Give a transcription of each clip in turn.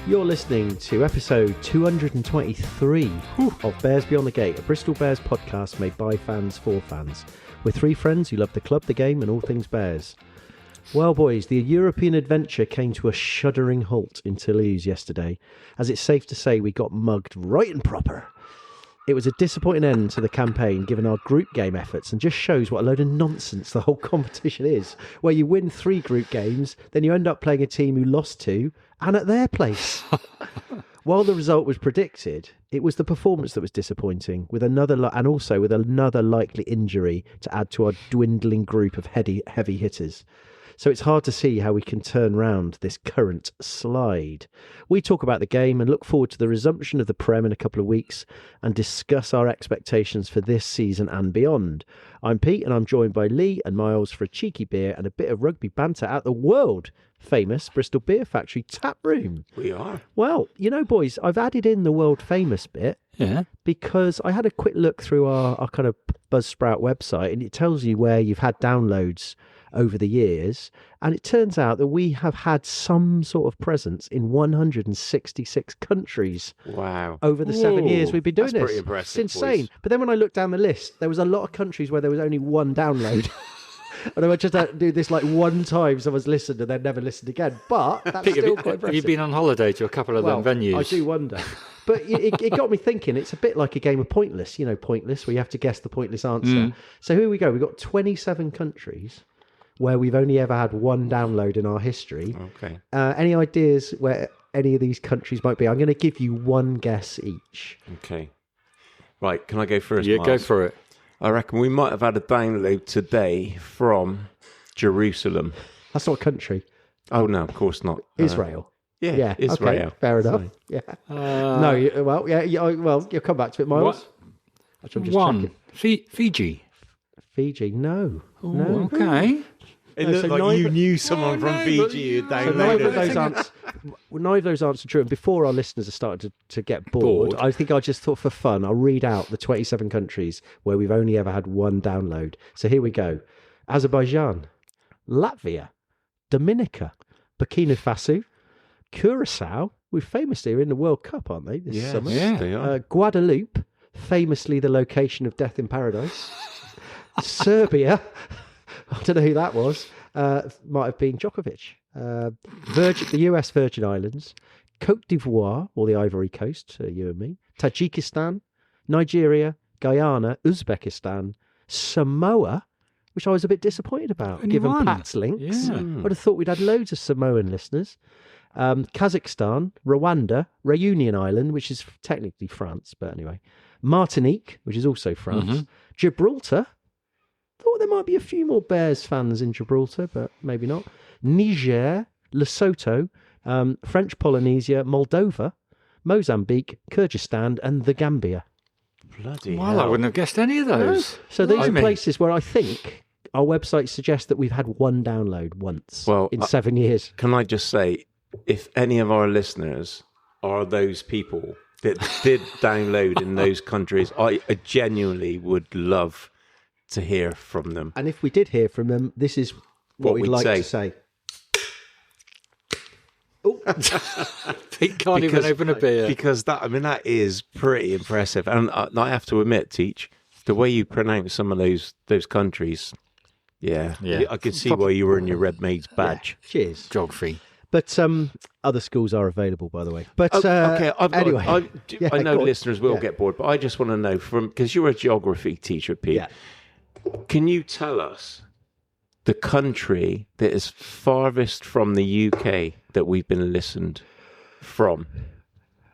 You're listening to episode 223 of Bears Beyond the Gate, a Bristol Bears podcast made by fans for fans. We're three friends who love the club, the game and all things Bears. Well, boys, the European adventure came to a shuddering halt in Toulouse yesterday, as it's safe to say we got mugged right and proper. It was a disappointing end to the campaign given our group game efforts and just shows what a load of nonsense the whole competition is, where you win 3 group games, then you end up playing a team who lost 2 and at their place. While the result was predicted, it was the performance that was disappointing, with another likely injury to add to our dwindling group of heavy hitters. So it's hard to see how we can turn round this current slide. We talk about the game and look forward to the resumption of the Prem in a couple of weeks and discuss our expectations for this season and beyond. I'm Pete and I'm joined by Lee and Miles for a cheeky beer and a bit of rugby banter at the world famous Bristol Beer Factory tap room. We are. Well, you know, boys, I've added in the world famous bit because I had a quick look through our kind of Buzzsprout website and it tells you where you've had downloads over the years, and it turns out that we have had some sort of presence in 166 countries. Wow. Over the 7 years we've been doing this. Pretty impressive. It's insane. Boys. But then when I looked down the list, there was a lot of countries where there was only one download. And I would just do this like one time, someone's listened and then never listened again. But that's still quite impressive. Have you been on holiday to a couple of them venues? I do wonder. But it got me thinking, it's a bit like a game of Pointless, Pointless, where you have to guess the pointless answer. So here we go. We've got 27 countries where we've only ever had one download in our history. Okay. Any ideas where any of these countries might be? I'm going to give you one guess each. Okay. Right, can I go first? Yeah, Miles? go for it. I reckon we might have had a download today from Jerusalem. That's not a country. Oh, no, of course not. Israel. Yeah, Israel. Okay, fair enough. Yeah. You'll come back to it, Miles. Actually, I'm just checking. Fiji. Fiji, no. Oh, no. Okay. It looked like you knew someone from Fiji who downloaded neither of those answers are true. And before our listeners are starting to get bored, I think I just thought for fun, I'll read out the 27 countries where we've only ever had one download. So here we go. Azerbaijan, Latvia, Dominica, Burkina Faso, Curacao, we're famously in the World Cup, aren't they, this summer? Yeah, they are. Guadeloupe, famously the location of Death in Paradise. Serbia, I don't know who that was, might have been Djokovic. The US Virgin Islands, Cote d'Ivoire, or the Ivory Coast, you and me, Tajikistan, Nigeria, Guyana, Uzbekistan, Samoa, which I was a bit disappointed about, given Pat's links. Yeah. I'd have thought we'd had loads of Samoan listeners. Kazakhstan, Rwanda, Reunion Island, which is technically France, but anyway. Martinique, which is also France. Gibraltar. Thought there might be a few more Bears fans in Gibraltar, but maybe not. Niger, Lesotho, French Polynesia, Moldova, Mozambique, Kyrgyzstan, and the Gambia. Bloody Well, hell. I wouldn't have guessed any of those. No. So these are places where I think our website suggests that we've had one download once in 7 years. Can I just say, if any of our listeners are those people that did download in those countries, I genuinely would love to hear from them. And if we did hear from them, this is what we'd like to say. Oh, Pete can't even open a beer. Because that is pretty impressive. And I have to admit, Teach, the way you pronounce some of those countries, I could see why you were in your Red Maids badge. Yeah. Cheers. Geography. But other schools are available, by the way. But okay, anyway, I know listeners will get bored, but I just want to know because you're a geography teacher, Pete. Yeah. Can you tell us the country that is farthest from the UK that we've been listened from?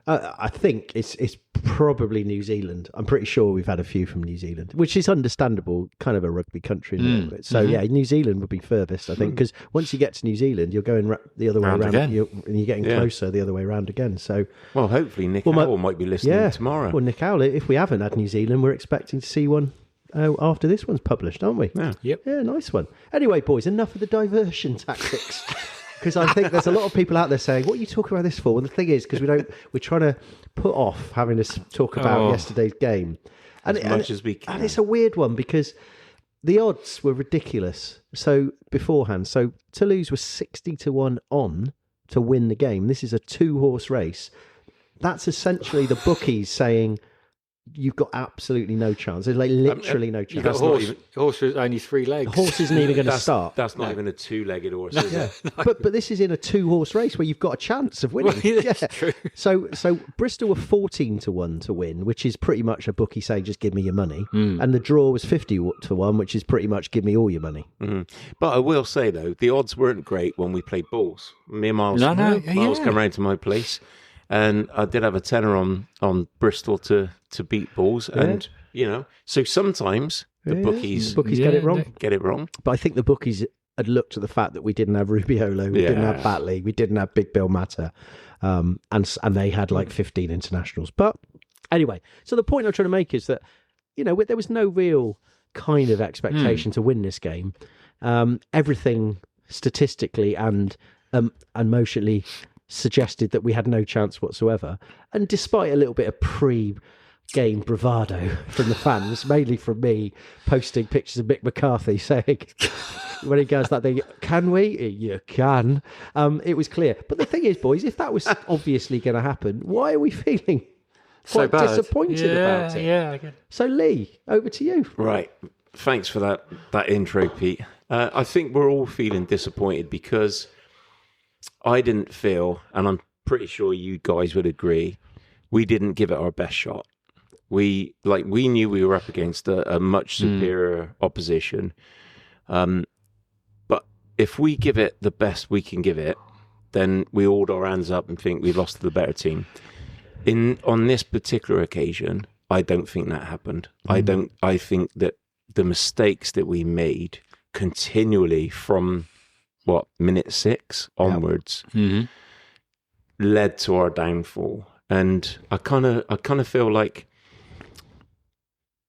I think it's probably New Zealand. I'm pretty sure we've had a few from New Zealand, which is understandable, kind of a rugby country. So, New Zealand would be furthest, I think, because once you get to New Zealand, you're going the other way around, and you're getting closer the other way around again. So, well, hopefully Nick Howell might be listening tomorrow. Well, Nick Howell, if we haven't had New Zealand, we're expecting to see one after this one's published, aren't we? Yeah. Yep. Yeah, nice one. Anyway, boys, enough of the diversion tactics. Because I think there's a lot of people out there saying, what are you talking about this for? And the thing is, because we're trying to put off having to talk about yesterday's game. As much as we can. And it's a weird one because the odds were ridiculous. So beforehand, Toulouse was 60-1 on to win the game. This is a 2-horse race. That's essentially the bookies saying you've got absolutely no chance. There's like literally no chance. You've got a horse with only 3 legs. The horse isn't even going to start. That's not even a 2-legged horse, is it? But this is in a 2-horse race where you've got a chance of winning. Well, that's true. So Bristol were 14-1 to win, which is pretty much a bookie saying just give me your money, and the draw was 50-1, which is pretty much give me all your money. But I will say though, the odds weren't great when we played balls. Me and Miles, Miles come round to my place, and I did have a tenner on Bristol to beat balls, and so sometimes the bookies get it wrong. Get it wrong. But I think the bookies had looked at the fact that we didn't have Rubiolo, we didn't have Batley, we didn't have Big Bill Mata, and they had like 15 internationals. But anyway, so the point I'm trying to make is that there was no real kind of expectation to win this game. Everything statistically and emotionally suggested that we had no chance whatsoever. And despite a little bit of pre-game bravado from the fans, mainly from me posting pictures of Mick McCarthy saying, when he goes that thing, can we? You can. It was clear. But the thing is, boys, if that was obviously going to happen, why are we feeling quite disappointed about it? Yeah, I get it. So, Lee, over to you. Right. Thanks for that intro, Pete. I think we're all feeling disappointed because I didn't feel, and I'm pretty sure you guys would agree, we didn't give it our best shot. We knew we were up against a much superior opposition. But if we give it the best we can give it, then we hold our hands up and think we lost to the better team. On this particular occasion, I don't think that happened. I think that the mistakes that we made continually from minute 6 onwards led to our downfall. And I kind of feel like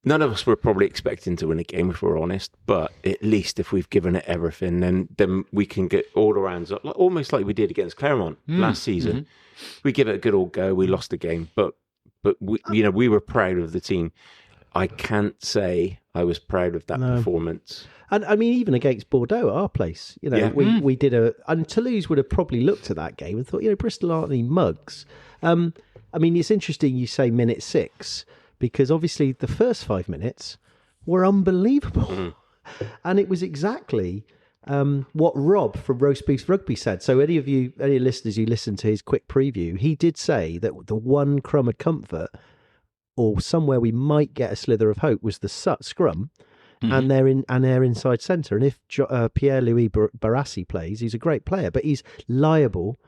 none of us were probably expecting to win a game, if we're honest, but at least if we've given it everything, then we can get all our hands up, almost like we did against Claremont last season. We give it a good old go. We lost the game, but we were proud of the team. I can't say I was proud of that performance. And I mean, even against Bordeaux at our place, we did and Toulouse would have probably looked at that game and thought, Bristol aren't any mugs. I mean, it's interesting you say minute 6, because obviously the first 5 minutes were unbelievable. And it was exactly what Rob from Roast Beef Rugby said. So any listeners who listened to his quick preview, he did say that the one crumb of comfort, or somewhere we might get a slither of hope, was the scrum. And they're inside centre. And if Pierre-Louis Barassi plays, he's a great player, but he's liable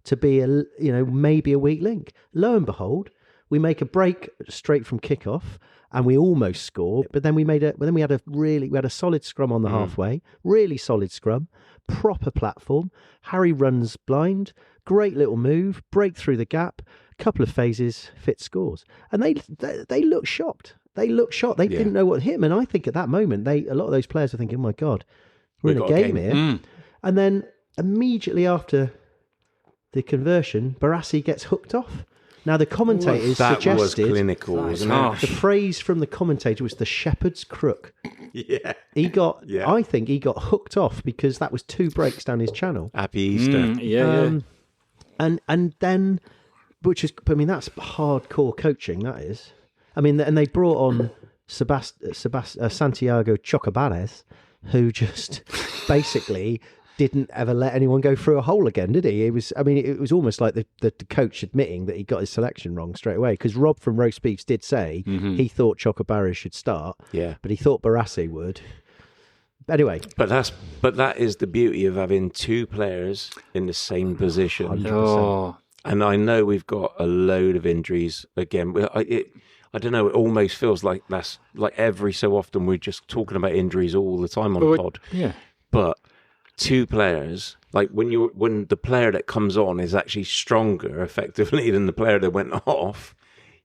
to be maybe a weak link. Lo and behold, we make a break straight from kickoff, and we almost score. But then we had a solid scrum on the halfway, really solid scrum, proper platform. Harry runs blind, great little move, break through the gap, couple of phases, Fitz scores, and they look shocked. They looked shocked. They didn't know what hit him. And I think at that moment, a lot of those players were thinking, oh my God, we're in a game here. And then immediately after the conversion, Barassi gets hooked off. Now, the commentators suggested... That was clinical, wasn't it? The phrase from the commentator was the shepherd's crook. Yeah. I think he got hooked off because that was 2 breaks down his channel. Happy Easter. And then, that's hardcore coaching, that is. I mean, and they brought on Santiago Chocobares, who just basically didn't ever let anyone go through a hole again, did he? It was almost like the coach admitting that he got his selection wrong straight away, because Rob from Roast Beefs did say he thought Chocobares should start, but he thought Barassi would. Anyway. But that is the beauty of having 2 players in the same position. 100%. And I know we've got a load of injuries again. I don't know, it almost feels like that's like every so often we're just talking about injuries all the time on the pod. Yeah. But 2 players, like when the player that comes on is actually stronger effectively than the player that went off,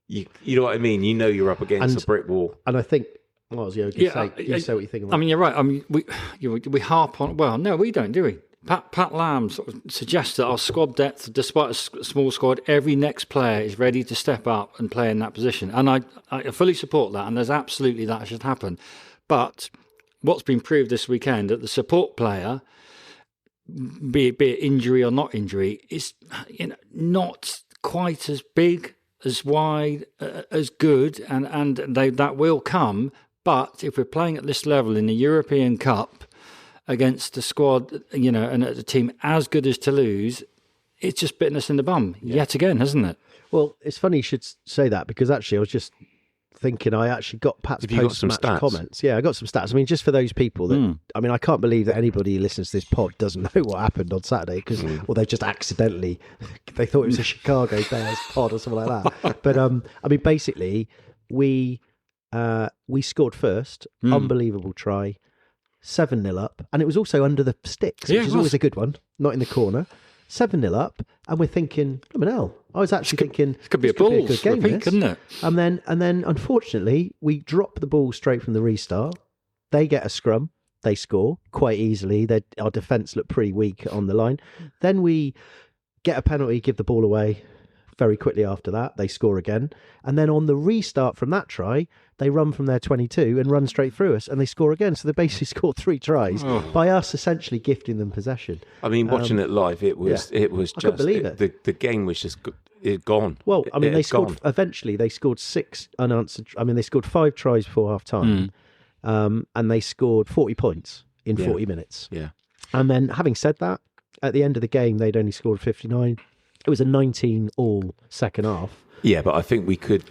you know what I mean? You know you're up against a brick wall. And I think, what was you say what you think about it? I mean, you're right. I mean, we harp on, well, no, we don't, do we? Pat Lamb sort of suggests that our squad depth, despite a small squad, every next player is ready to step up and play in that position. And I fully support that, and there's absolutely that should happen. But what's been proved this weekend, that the support player be it injury or not injury, is not quite as big, as wide, as good, and that will come. But if we're playing at this level in the European Cup against a squad, and a team as good as Toulouse, it's just bitten us in the bum yet again, hasn't it? Well, it's funny you should say that, because actually I was just thinking I actually got Pat's post-match comments. Yeah, I got some stats. I mean, just for those people that... I mean, I can't believe that anybody who listens to this pod doesn't know what happened on Saturday, because they just accidentally... They thought it was a Chicago Bears pod or something like that. But, I mean, basically, we scored first. Unbelievable try. 7-0 up. And it was also under the sticks, which is always a good one, not in the corner. 7-0 up, and we're thinking, hell, I was actually thinking this could be a good game, couldn't it? And then, unfortunately, we drop the ball straight from the restart. They get a scrum, they score quite easily. Our defence looked pretty weak on the line. Then we get a penalty, give the ball away. Very quickly after that, they score again. And then on the restart from that try, they run from their 22 and run straight through us, and they score again. So they basically scored 3 tries by us essentially gifting them possession. I mean, watching it live, it was just... I couldn't believe it. The game was just gone. Well, I mean, they scored... Eventually, they scored 6 unanswered... I mean, they scored 5 tries before half-time, and they scored 40 points in 40 minutes. Yeah. And then, having said that, at the end of the game, they'd only scored 59. It was a 19-all second half. Yeah, but I think we could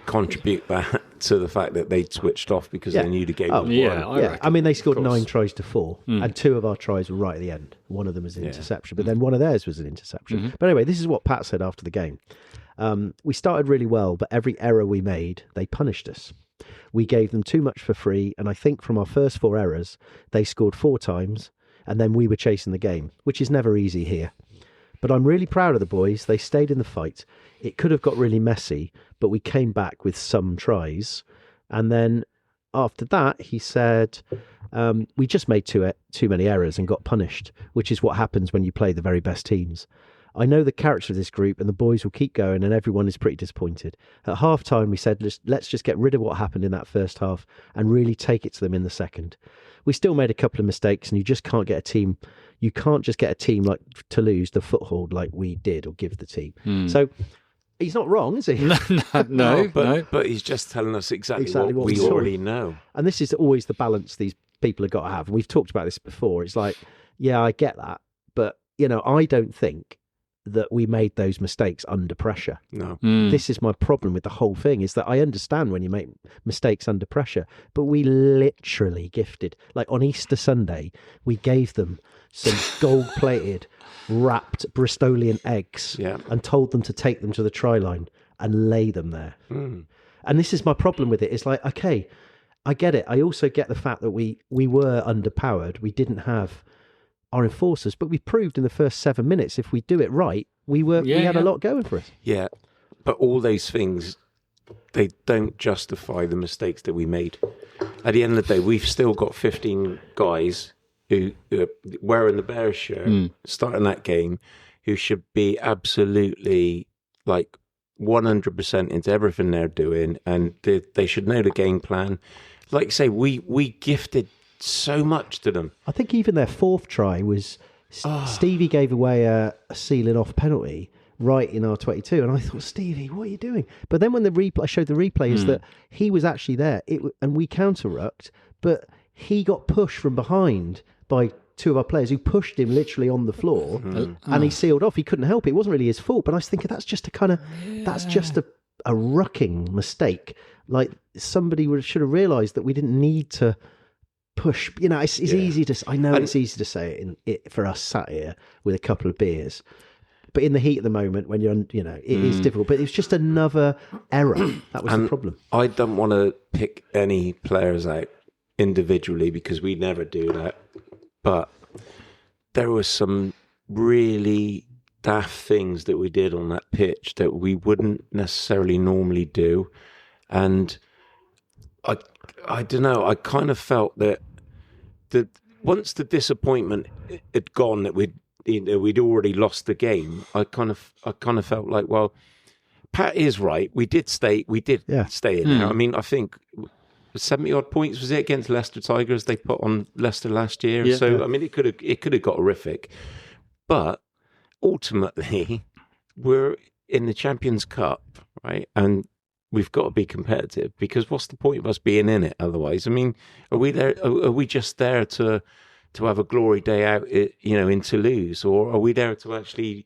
contribute that to the fact that they'd switched off because they knew the game was won. I mean, they scored 9 tries to 4, and 2 of our tries were right at the end. One of them was an interception, but then one of theirs was an interception. But anyway, this is what Pat said after the game. We started really well, but every error we made, they punished us. We gave them too much for free, and I think from our first 4 errors, they scored 4 times, and then we were chasing the game, which is never easy here. But I'm really proud of the boys. They stayed in the fight. It could have got really messy, but we came back with some tries. And then after that, he said, we just made too many errors and got punished, which is what happens when you play the very best teams. I know the character of this group, and the boys will keep going, and everyone is pretty disappointed. At half-time, we said, let's just get rid of what happened in that first half and really take it to them in the second. We still made a couple of mistakes, and you just can't get a team... You can't just get a team like Toulouse the foothold like we did, or give the team. So he's not wrong, is he? No, but he's just telling us exactly what we already know. And this is always the balance these people have got to have. We've talked about this before. It's like, yeah, I get that, but I don't think that we made those mistakes under pressure. No. This is my problem with the whole thing, is that I understand when you make mistakes under pressure, but we literally gifted, like on Easter Sunday, we gave them some gold-plated, wrapped Bristolian eggs and told them to take them to the try line and lay them there. And this is my problem with it. It's like, okay, I get it. I also get the fact that we were underpowered. We didn't have our enforcers, but we proved in the first 7 minutes, if we do it right, we had a lot going for us. Yeah, but all those things, they don't justify the mistakes that we made. At the end of the day, we've still got 15 guys who are wearing the Bears shirt, starting that game, who should be absolutely like 100% into everything they're doing, and they should know the game plan. Like you say, we gifted so much to them. I think even their 4th try was Stevie gave away a sealing off penalty right in our 22, and I thought, Stevie, what are you doing? But then when I showed the replay, is that he was actually there, and we counter-rucked, but he got pushed from behind by 2 of our players who pushed him literally on the floor, and he sealed off. He couldn't help it. It wasn't really his fault, but I was thinking that's just a rucking mistake. Like, somebody should have realised that we didn't need to push. It's easy to... I know it's easy to say it for us sat here with a couple of beers, but in the heat of the moment, when you're, it is difficult. But it's just another error. That was the problem. I don't want to pick any players out individually, because we never do that. But there were some really daft things that we did on that pitch that we wouldn't necessarily normally do. And I don't know, I kind of felt that once the disappointment had gone, that we'd already lost the game, I kind of felt like, well, Pat is right. We did stay in there. I mean, I think 70 odd points, was it, against Leicester Tigers they put on Leicester last year? Yeah. So I mean, it could have got horrific, but ultimately we're in the Champions Cup, right? And we've got to be competitive, because what's the point of us being in it otherwise? I mean, are we there? Are we just there to have a glory day out, in Toulouse, or are we there to actually,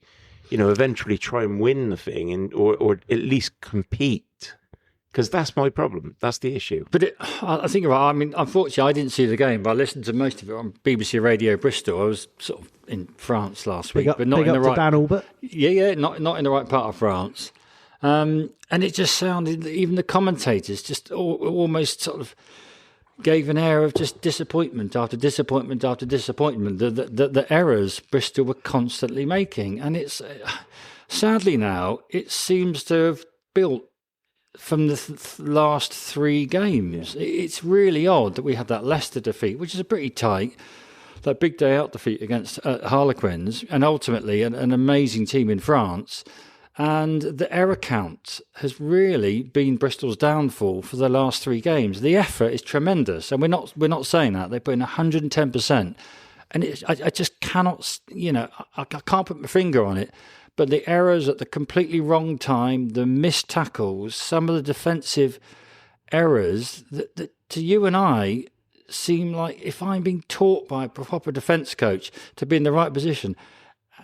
eventually try and win the thing, or at least compete? Because that's my problem. That's the issue. But I think you're right. I mean, unfortunately, I didn't see the game, but I listened to most of it on BBC Radio Bristol. I was sort of in France last week, but not in the right. Dan Albert. Yeah, not in the right part of France. And it just sounded, even the commentators just almost sort of gave an air of just disappointment after disappointment after disappointment. The errors Bristol were constantly making, and it's sadly now it seems to have built from the last three games. Yeah. It's really odd that we had that Leicester defeat, which is a pretty tight, that big day out defeat against Harlequins, and ultimately an amazing team in France. And the error count has really been Bristol's downfall for the last three games. The effort is tremendous, and we're not saying that. They put in 110%, and I just cannot, I can't put my finger on it. But the errors at the completely wrong time, the missed tackles, some of the defensive errors that to you and I seem like, if I'm being taught by a proper defence coach to be in the right position,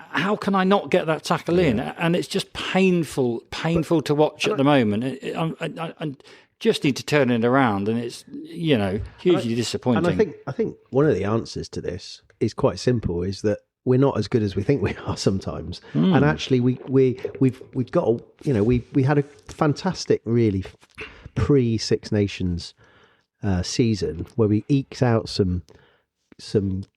how can I not get that tackle in? And it's just painful to watch at the moment. I just need to turn it around, and it's hugely disappointing. And I think one of the answers to this is quite simple: is that we're not as good as we think we are sometimes. And actually, we've got we had a fantastic, really pre-Six Nations season where we eked out some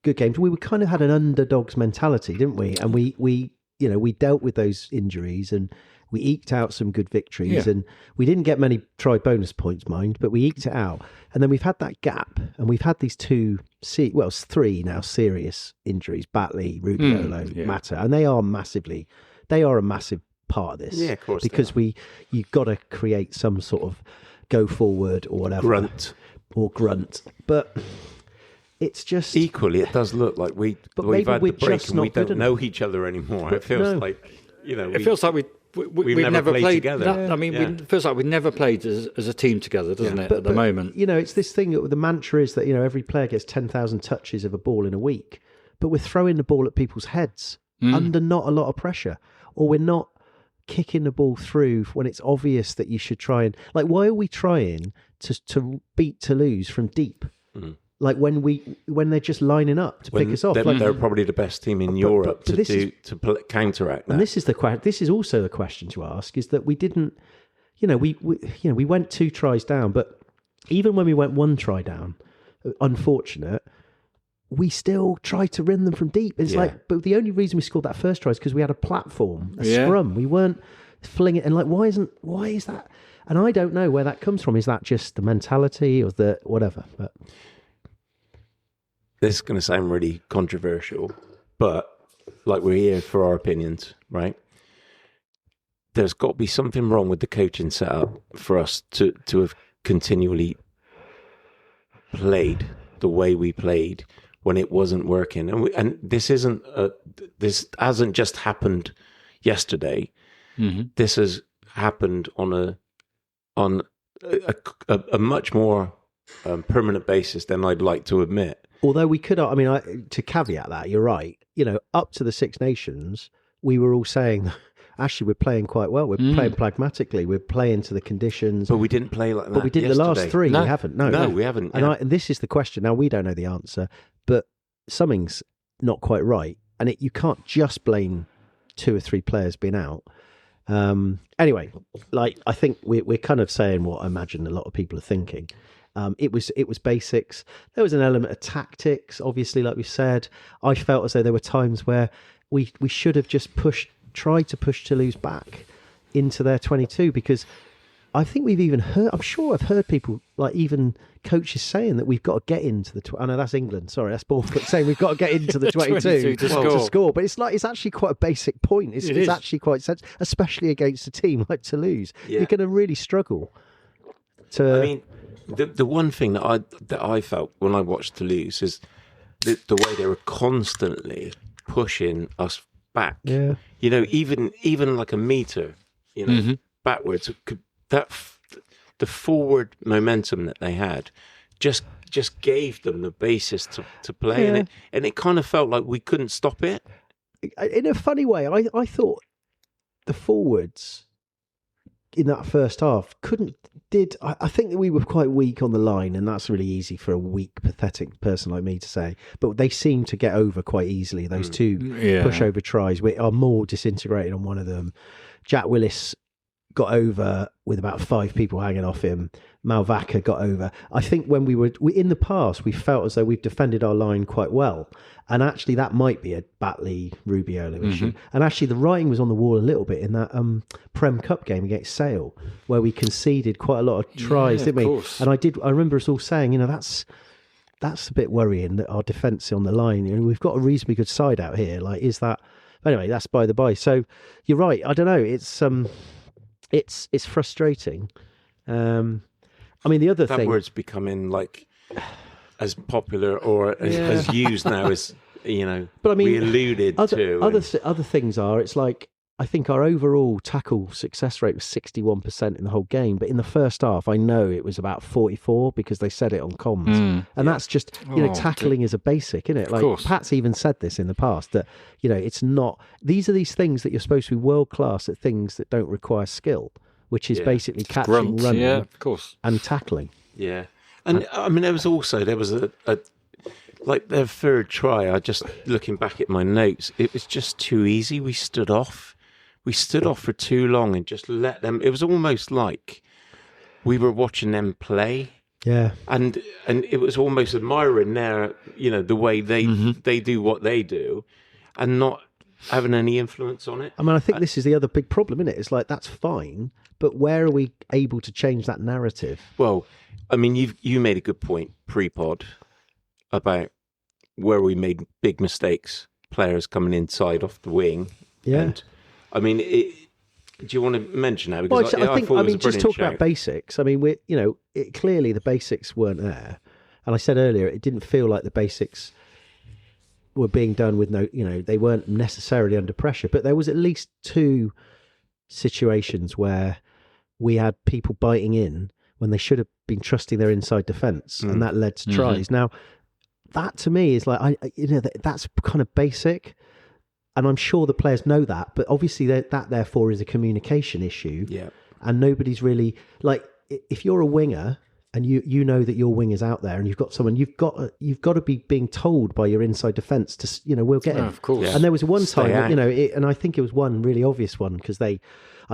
good games. We kind of had an underdogs mentality, didn't we? And we dealt with those injuries, and we eked out some good victories. And we didn't get many try bonus points, mind, but we eked it out. And then we've had that gap, and we've had these three now serious injuries: Batley, Rudiolo, Mata, and they are a massive part of this. Yeah, of course. Because you've got to create some sort of go forward or whatever grunt, but it's just equally. It does look like we've had the break and we don't know each other anymore. It feels like it feels like we've never played together. It feels like we've never played as a team together, doesn't it? At the moment, it's this thing. The mantra is that every player gets 10,000 touches of a ball in a week, but we're throwing the ball at people's heads under not a lot of pressure, or we're not kicking the ball through when it's obvious that you should try and why are we trying to beat Toulouse from deep? Like when they're just lining up to pick us off. They're probably the best team in Europe to counteract that. And this is also the question to ask: is that we didn't, we went 2 tries down, but even when we went 1 try down, unfortunate, we still tried to run them from deep. It's but the only reason we scored that first try is because we had a platform, a scrum. We weren't flinging it, and why is that? And I don't know where that comes from. Is that just the mentality or the whatever? But this is going to sound really controversial, but we're here for our opinions, right? There's got to be something wrong with the coaching setup for us to have continually played the way we played when it wasn't working. And this hasn't just happened yesterday. Mm-hmm. This has happened on a much more permanent basis than I'd like to admit. Although we could, to caveat that, you're right. Up to the Six Nations, we were all saying, actually, we're playing quite well. We're playing pragmatically. We're playing to the conditions. But we didn't play like that. But we did yesterday. The last 3. No. We haven't. No, we haven't. And this is the question. Now, we don't know the answer, but something's not quite right. And you can't just blame 2 or 3 players being out. Anyway, I think we're kind of saying what I imagine a lot of people are thinking. It was basics. There was an element of tactics, obviously, like we said. I felt as though there were times where we should have just tried to push Toulouse back into their 22, because I think we've even heard, I'm sure I've heard people, even coaches saying that we've got to get into the, I know that's England, sorry, that's Bournemouth, saying we've got to get into the 22 to score. But it's actually quite a basic point. It's actually quite sensible, especially against a team like Toulouse. Yeah. You're going to really struggle to... the one thing that I felt when I watched Toulouse is the way they were constantly pushing us back. Yeah. You know, even like a meter, you know, backwards. The forward momentum that they had just gave them the basis to play, Yeah. and it kind of felt like we couldn't stop it. In a funny way, I thought the forwards in that first half I think that we were quite weak on the line, and that's really easy for a weak, pathetic person like me to say, but they seem to get over quite easily. Those two pushover tries are more disintegrated on one of them. Jack Willis got over with about 5 people hanging off him. Malvaca got over. I think when we in the past, we felt as though we've defended our line quite well. And actually, that might be a Batley Rubiola issue. And actually, the writing was on the wall a little bit in that Prem Cup game against Sale, where we conceded quite a lot of tries, didn't we? Course. And I remember us all saying, you know, that's a bit worrying that our defence on the line. You know, we've got a reasonably good side out here. Like, is that? Anyway, that's by the by. So you're right. I don't know. It's frustrating. I mean, the other that thing... word's becoming like as popular or as used now as, you know, but I mean, we alluded to. Other things are, it's like, I think our overall tackle success rate was 61% in the whole game, but in the first half, I know it was about 44 because they said it on comms. And that's just, you know, tackling is a basic, isn't it? Like, Pat's even said this in the past, that, you know, it's not... These are these things that you're supposed to be world-class at, things that don't require skill, which is basically catching, running, of course, and tackling. Yeah. And I mean, there was a like their third try. I just looking back at my notes, it was just too easy. We stood off for too long and just let them. It was almost like we were watching them play. Yeah. And it was almost admiring their, you know, the way they do what they do, and not having any influence on it. I mean, I think this is the other big problem, isn't it? It's like, that's fine, but where are we able to change that narrative? Well, I mean, you made a good point pre-pod about where we made big mistakes, players coming inside off the wing. Yeah. And, I mean, do you want to mention that? Because I think, thought it was a just brilliant talk shout. about basics. I mean, clearly the basics weren't there. And I said earlier, it didn't feel like the basics were being done with no, you know, they weren't necessarily under pressure, but there was at least 2 situations where we had people biting in when they should have been trusting their inside defence, and that led to tries. Now, that to me is like, that's kind of basic, and I'm sure the players know that, but obviously that therefore is a communication issue. Yeah. And nobody's really, like, if you're a winger and you know that your wing is out there and you've got someone, you've got to be being told by your inside defence to, you know, we'll get him. Of course. Yeah. And there was one time, you know, and I think it was one really obvious one, because I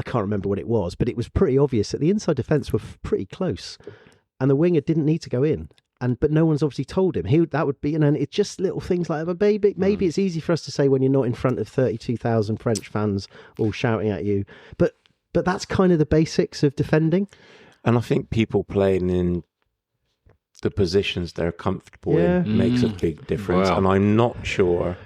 can't remember what it was, but it was pretty obvious that the inside defence were pretty close, and the winger didn't need to go in. But no one's obviously told him. That would be, and it's just little things like that. But maybe it's easy for us to say when you're not in front of 32,000 French fans all shouting at you. But that's kind of the basics of defending. And I think people playing in the positions they're comfortable in makes a big difference. Wow. And I'm not sure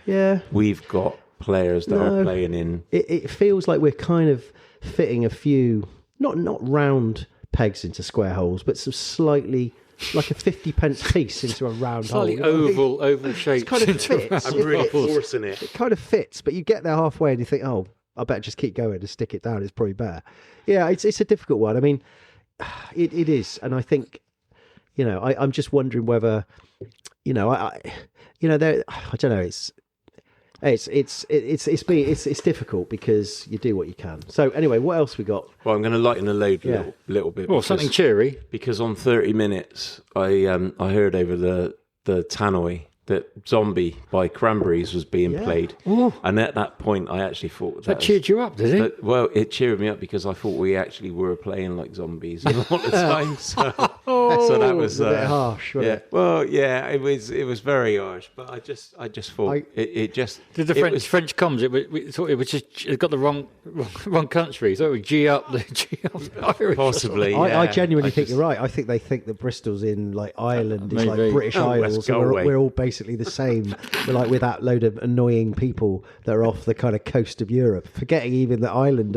we've got players that are playing in. It feels like we're kind of fitting a few, not round pegs into square holes, but some slightly, like a 50p piece into a round slightly hole. oval shape. It kind of fits. I'm really forcing it. It kind of fits, but you get there halfway and you think, oh, I better just keep going and stick it down. It's probably better. Yeah, it's a difficult one. I mean, it is, and I think, you know, I'm just wondering whether, you know, I don't know. It's difficult because you do what you can. So anyway, what else we got? Well, I'm going to lighten the load a little bit. Well, something cheery. Because on 30 minutes, I heard over the tannoy that Zombie by Cranberries was being played. Ooh. And at that point, I actually thought... That cheered you up, did it? Well, it cheered me up because I thought we actually were playing like zombies a lot of the time. So that was... a bit harsh, wasn't it? Well, yeah, it was very harsh. But I just thought it just... Did the French comms, we thought it was just... It got the wrong country. So it would G up the Irish. Possibly, I genuinely think you're right. I think they think that Bristol's in like Ireland is like British Isles. So we're all basically basically the same, like with that load of annoying people that are off the kind of coast of Europe, forgetting even that Ireland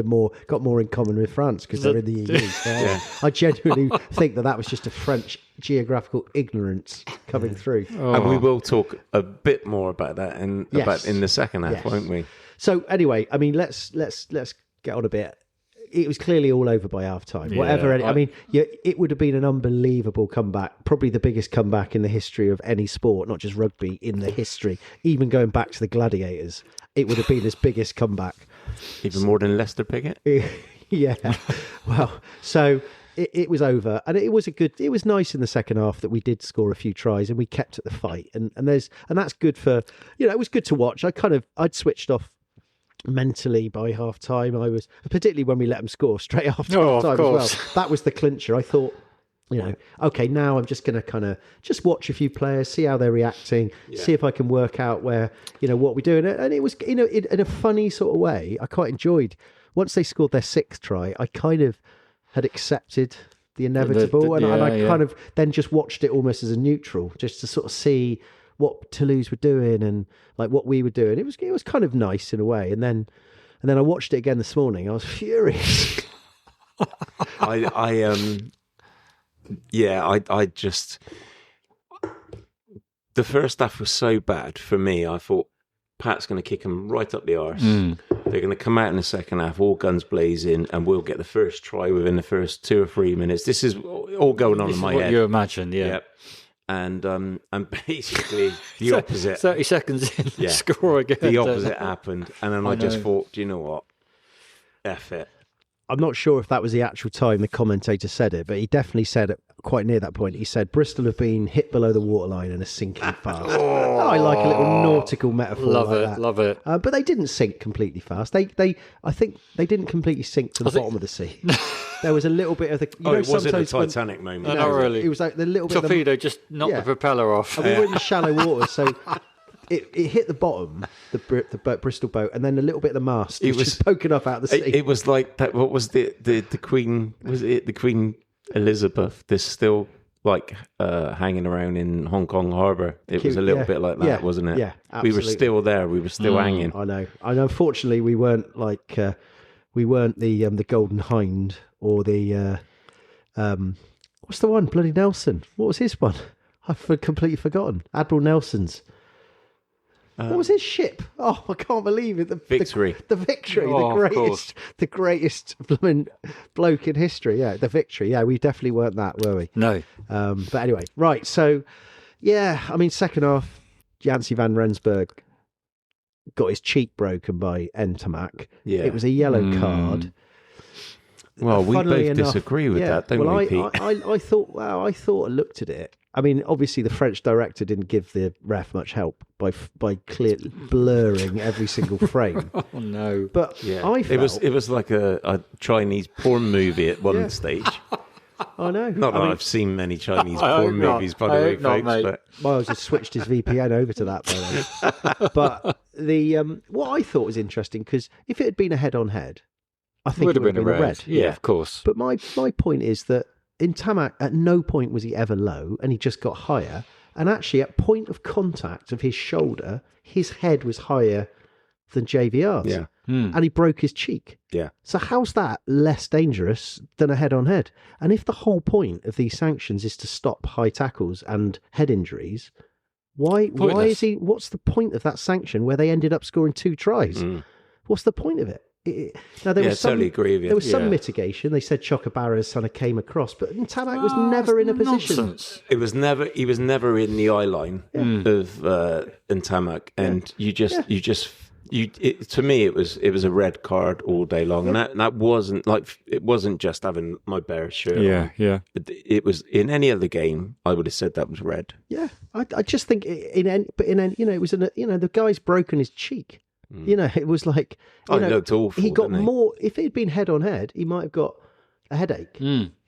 got more in common with France because they're in the EU. So I genuinely think that was just a French geographical ignorance coming through. And we will talk a bit more about that in the second half, won't we? So anyway, I mean, let's get on a bit. It was clearly all over by half time. It would have been an unbelievable comeback, probably the biggest comeback in the history of any sport, not just rugby, in the history. Even going back to the Gladiators, it would have been his biggest comeback. Even more than Lester Piggott? Yeah. Well, so it was over, and it was nice in the second half that we did score a few tries and we kept at the fight, and that's good for, it was good to watch. I'd switched off mentally by half time. I was, particularly when we let them score straight after half time as well. That was the clincher. I thought, okay, now I'm just going to kind of just watch a few players, see how they're reacting, see if I can work out where, what we're doing. And it was, in a funny sort of way, I quite enjoyed, once they scored their sixth try, I kind of had accepted the inevitable, and I kind of then just watched it almost as a neutral, just to sort of see what Toulouse were doing and like what we were doing. It was kind of nice in a way. And then I watched it again this morning. I was furious. I just, the first half was so bad for me. I thought Pat's going to kick him right up the arse. They're going to come out in the second half, all guns blazing, and we'll get the first try within the first 2 or 3 minutes. This is all going on in my head. What you imagine, yeah. Yep. And basically the opposite. 30 seconds in, score again. The opposite happened, and then I just thought, do you know what? F it. I'm not sure if that was the actual time the commentator said it, but he definitely said it quite near that point. He said Bristol have been hit below the waterline and are sinking fast. I like a little nautical metaphor. Love it. But they didn't sink completely fast. I think they didn't completely sink to the bottom of the sea. There was a little bit of the. It wasn't a Titanic moment. Not really. It was like the little bit. Torpedo just knocked the propeller off. And we were in the shallow water, so it hit the bottom, the Bristol boat, and then a little bit of the mast. It was just poking up out of the sea. It was like that. What was the Queen? Was it the Queen Elizabeth? There's still like hanging around in Hong Kong Harbour. It was a little bit like that, wasn't it? Yeah, absolutely. We were still there. We were still hanging. I know. And unfortunately, we weren't like we weren't the Golden Hind or the what's the one? Bloody Nelson. What was his one? I've completely forgotten. Admiral Nelson's. What was his ship? Oh, I can't believe it. The Victory. The Victory. The greatest bloke in history. Yeah, the Victory. Yeah, we definitely weren't that, were we? No. But anyway, right. So, yeah, I mean, second half, Jancy van Rensburg got his cheek broken by Ntamak. Yeah. It was a yellow card. Well, we both disagree with that, don't we, Pete? I thought, I looked at it. I mean, obviously, the French director didn't give the ref much help by clearly blurring every single frame. Oh no! But I felt it was like a Chinese porn movie at one stage. I know. Not that I've seen many Chinese porn movies, by the way, folks. But Miles just switched his VPN over to that, by the way. But the what I thought was interesting, because if it had been a head-on-head, I think it would have been a red. Yeah, of course. But my point is that in Tamak, at no point was he ever low, and he just got higher. And actually, at point of contact of his shoulder, his head was higher than JVR's. Yeah. And he broke his cheek. Yeah. So how's that less dangerous than a head-on-head? And if the whole point of these sanctions is to stop high tackles and head injuries, why is he? What's the point of that sanction where they ended up scoring 2 tries? What's the point of it? Now there was some, totally agree with you. There was some mitigation. They said Chocobara's kind of came across, but Tamak was never in a position. He was never in the eye line of Ntamak, and to me it was a red card all day long, and that wasn't like, it wasn't just having my Bears shirt on. Yeah. It was, in any other game I would have said that was red. Yeah, I just think it was the guy's broken his cheek. It was like it looked awful. He got more. If he'd been head on head, he might have got a headache.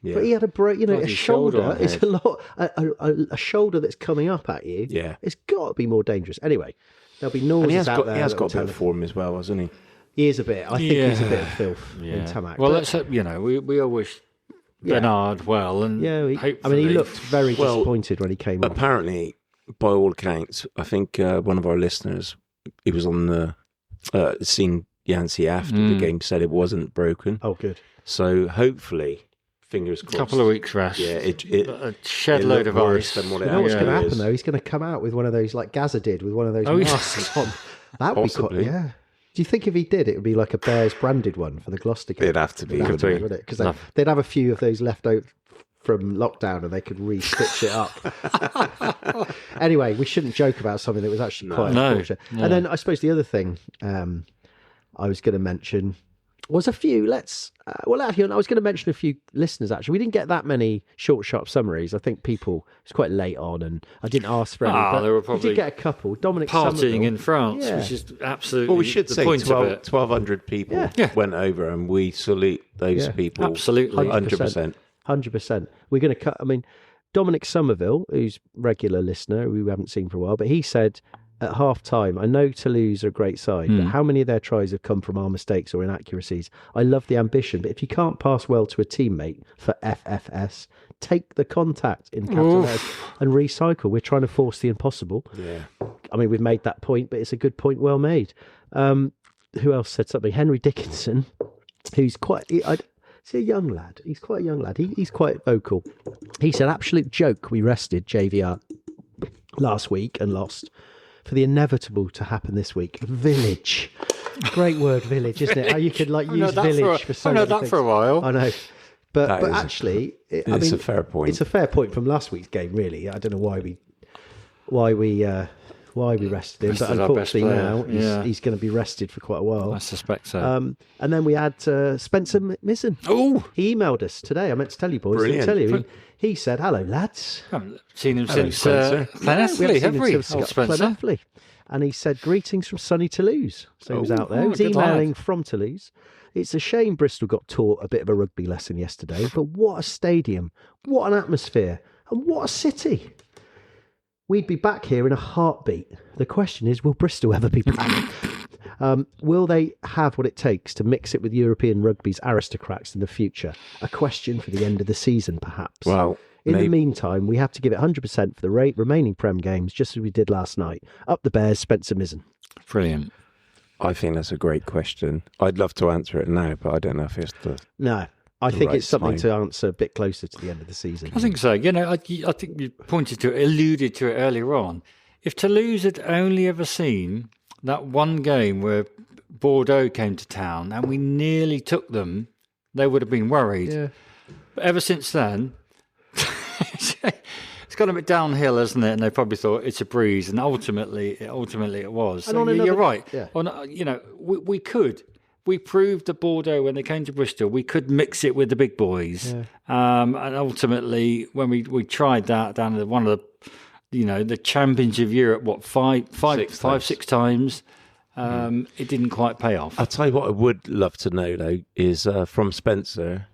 But he had a shoulder. It's a lot. A shoulder that's coming up at you. Yeah, it's got to be more dangerous. Anyway, there'll be noises out there. He has got a bit of form as well, hasn't he? He is a bit. I think he's a bit of filth in Tamak. Well, let's hope. We all wish Bernard well, and he looked very disappointed when he came on. Apparently, by all accounts, I think one of our listeners, he was on the seen Yancey after the game, said it wasn't broken. Oh, good. So hopefully, fingers crossed. Couple of weeks rest. Yeah, a shed load of worse ice. than what it You know what's going to actually happen is. though? He's going to come out with one of those like Gaza did with one of those Oh, yeah. masks on. That would be quite, Possibly. yeah. Do you think if he did, it would be like a Bears branded one for the Gloucester game? It'd have to be, It'd have to wouldn't it? wouldn't it? Because they'd have a few of those left over from lockdown and they could re-stitch it up. Anyway, we shouldn't joke about something that was actually quite unfortunate. No. And then I suppose the other thing I was going to mention was a few. I was going to mention a few listeners, actually. We didn't get that many short, sharp summaries. I think it was quite late on and I didn't ask for any. But there were we probably did get a couple. Dominic partying Somerville. in France, Yeah. which is absolutely Well, we should the say point of it. 1,200 people Yeah. went over, and we salute those Yeah. people. Absolutely. 100%. 100%. We're going to cut. I mean, Dominic Somerville, who's regular listener, who we haven't seen for a while, but he said at half time, I know Toulouse are a great side, but how many of their tries have come from our mistakes or inaccuracies? I love the ambition, but if you can't pass well to a teammate for FFS, take the contact in capital letters and recycle. We're trying to force the impossible. Yeah. I mean, we've made that point, but it's a good point, well made. Who else said something? Henry Dickinson, who's he's a young lad. He's quite a young lad. He's quite vocal. He said, absolute joke, we rested JVR last week and lost for the inevitable to happen this week. Village. Great word, village, isn't it? How you could use village for so I've many known that things. for a while. I know. But That is- actually, It's a fair point. It's a fair point from last week's game, really. I don't know why we rested him, but Rested our best unfortunately player. now he's going to be rested for quite a while. I suspect so. And then we had Spencer Mizzen. Oh, He emailed us today. I meant to tell you, boys. Brilliant. I didn't tell you. He said, "Hello, lads." I haven't seen him Hello, since Spencer. Glenathley, have we? Since Old Spencer. Glenathley. And he said, "Greetings from sunny Toulouse." So he was out there. He was good lad. emailing from Toulouse. It's a shame Bristol got taught a bit of a rugby lesson yesterday, but what a stadium, what an atmosphere, and what a city. We'd be back here in a heartbeat. The question is, will Bristol ever be back? Will they have what it takes to mix it with European rugby's aristocrats in the future? A question for the end of the season, perhaps. Well, In maybe- the meantime, we have to give it 100% for the remaining Prem games, just as we did last night. Up the Bears, Spencer Mizzen. Brilliant. I think that's a great question. I'd love to answer it now, but I don't know if it's the... No, I think Right it's something time. to answer a bit closer to the end of the season. I think so. You know, I think you alluded to it earlier on. If Toulouse had only ever seen that one game where Bordeaux came to town and we nearly took them, they would have been worried. Yeah. But ever since then, it's gone a bit downhill, hasn't it? And they probably thought it's a breeze, and ultimately it was. And So on you're another- right. yeah. We could. We proved at Bordeaux when they came to Bristol, we could mix it with the big boys. And ultimately, when we tried that down at one of the champions of Europe, six times, it didn't quite pay off. I'll tell you what I would love to know, though, is from Spencer,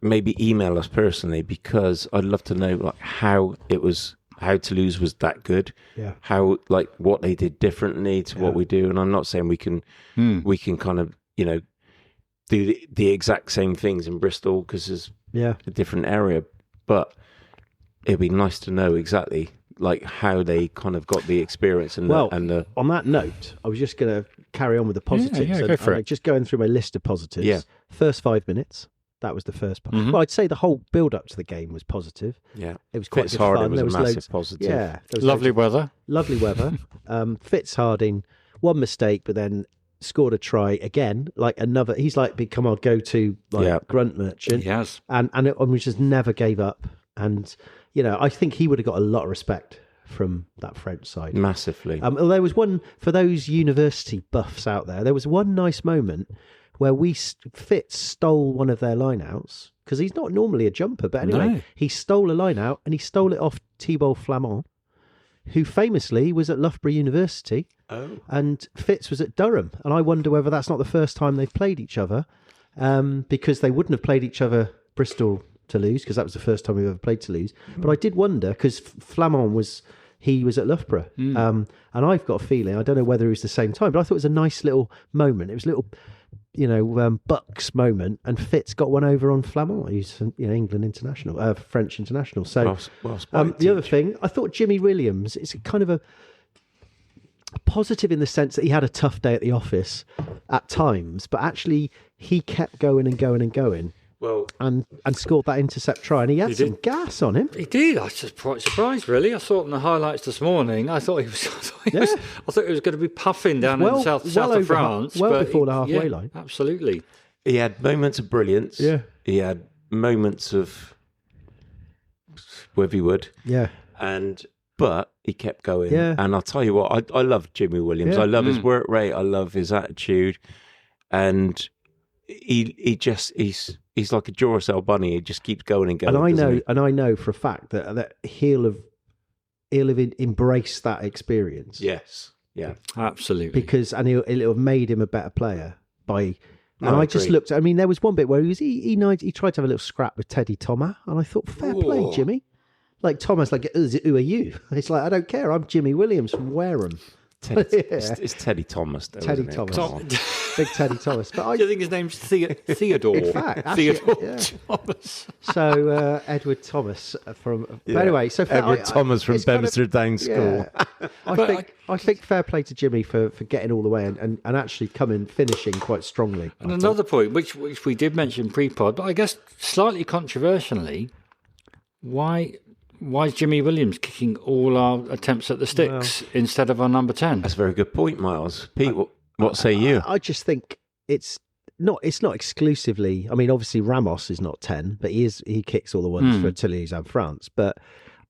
maybe email us personally, because I'd love to know how Toulouse was that good, how what they did differently to what we do. And I'm not saying we can kind of do the exact same things in Bristol because there's a different area, but it'd be nice to know exactly how they kind of got the experience and the on that note, I was just going to carry on with the positives. Yeah, go for it. Just going through my list of positives. Yeah. First 5 minutes. That was the first part. Well, I'd say the whole build-up to the game was positive. yeah. It was quite good Fitzharding fun. was There a was massive loads, positive. Yeah. There was Lovely weather. Lovely weather. Fitzharding, one mistake, but then scored a try again. Another, he's become our go-to grunt merchant. Yes. And we just never gave up. And I think he would have got a lot of respect from that French side. Massively. There was one for those university buffs out there. There was one nice moment where Fitz stole one of their lineouts because he's not normally a jumper, but anyway, No. he stole a lineout and he stole it off Thibault Flamand, who famously was at Loughborough University, and Fitz was at Durham. And I wonder whether that's not the first time they've played each other, because they wouldn't have played each other Bristol Toulouse, because that was the first time we've ever played Toulouse. But I did wonder because Flamand was at Loughborough, and I've got a feeling, I don't know whether it was the same time, but I thought it was a nice little moment. It was a little Bucks moment, and Fitz got one over on Flamand, who's England international, French international. So the other thing, I thought Jimmy Williams is kind of a positive in the sense that he had a tough day at the office at times, but actually he kept going and going and going. Well, and scored that intercept try, and he had some gas on him. He did. I was just quite surprised, really. I saw it in the highlights this morning. I thought he was. I thought he was going to be puffing down in south of France, before the halfway line. Absolutely. He had moments of brilliance. Yeah. He had moments of whether would. Yeah. But he kept going. Yeah. And I'll tell you what, I love Jimmy Williams. Yeah. I love his work rate. I love his attitude, and he's like a Duracell bunny. He just keeps going and going. And I know for a fact that he'll have embraced that experience. Yes, yeah, absolutely. Because it'll have made him a better player by. And I just looked. I mean, there was one bit where he tried to have a little scrap with Teddy Thomas, and I thought, fair play, Jimmy. Like Thomas, like, who are you? It's like, I don't care. I'm Jimmy Williams from Wareham. It's Teddy Thomas, though. Teddy Thomas. Big Teddy Thomas. But I think his name's Theodore. In fact, Theodore Thomas. So Edward Thomas from. But anyway, so Edward Thomas from Bedminster Down School. Yeah. I think fair play to Jimmy for getting all the way and actually finishing quite strongly. And another point, which we did mention pre-pod, but I guess slightly controversially, why is Jimmy Williams kicking all our attempts at the sticks instead of our number 10? That's a very good point, Miles. Pete, what say you? I just think it's not exclusively. I mean, obviously Ramos is not 10, but he kicks all the ones for Toulouse and France. But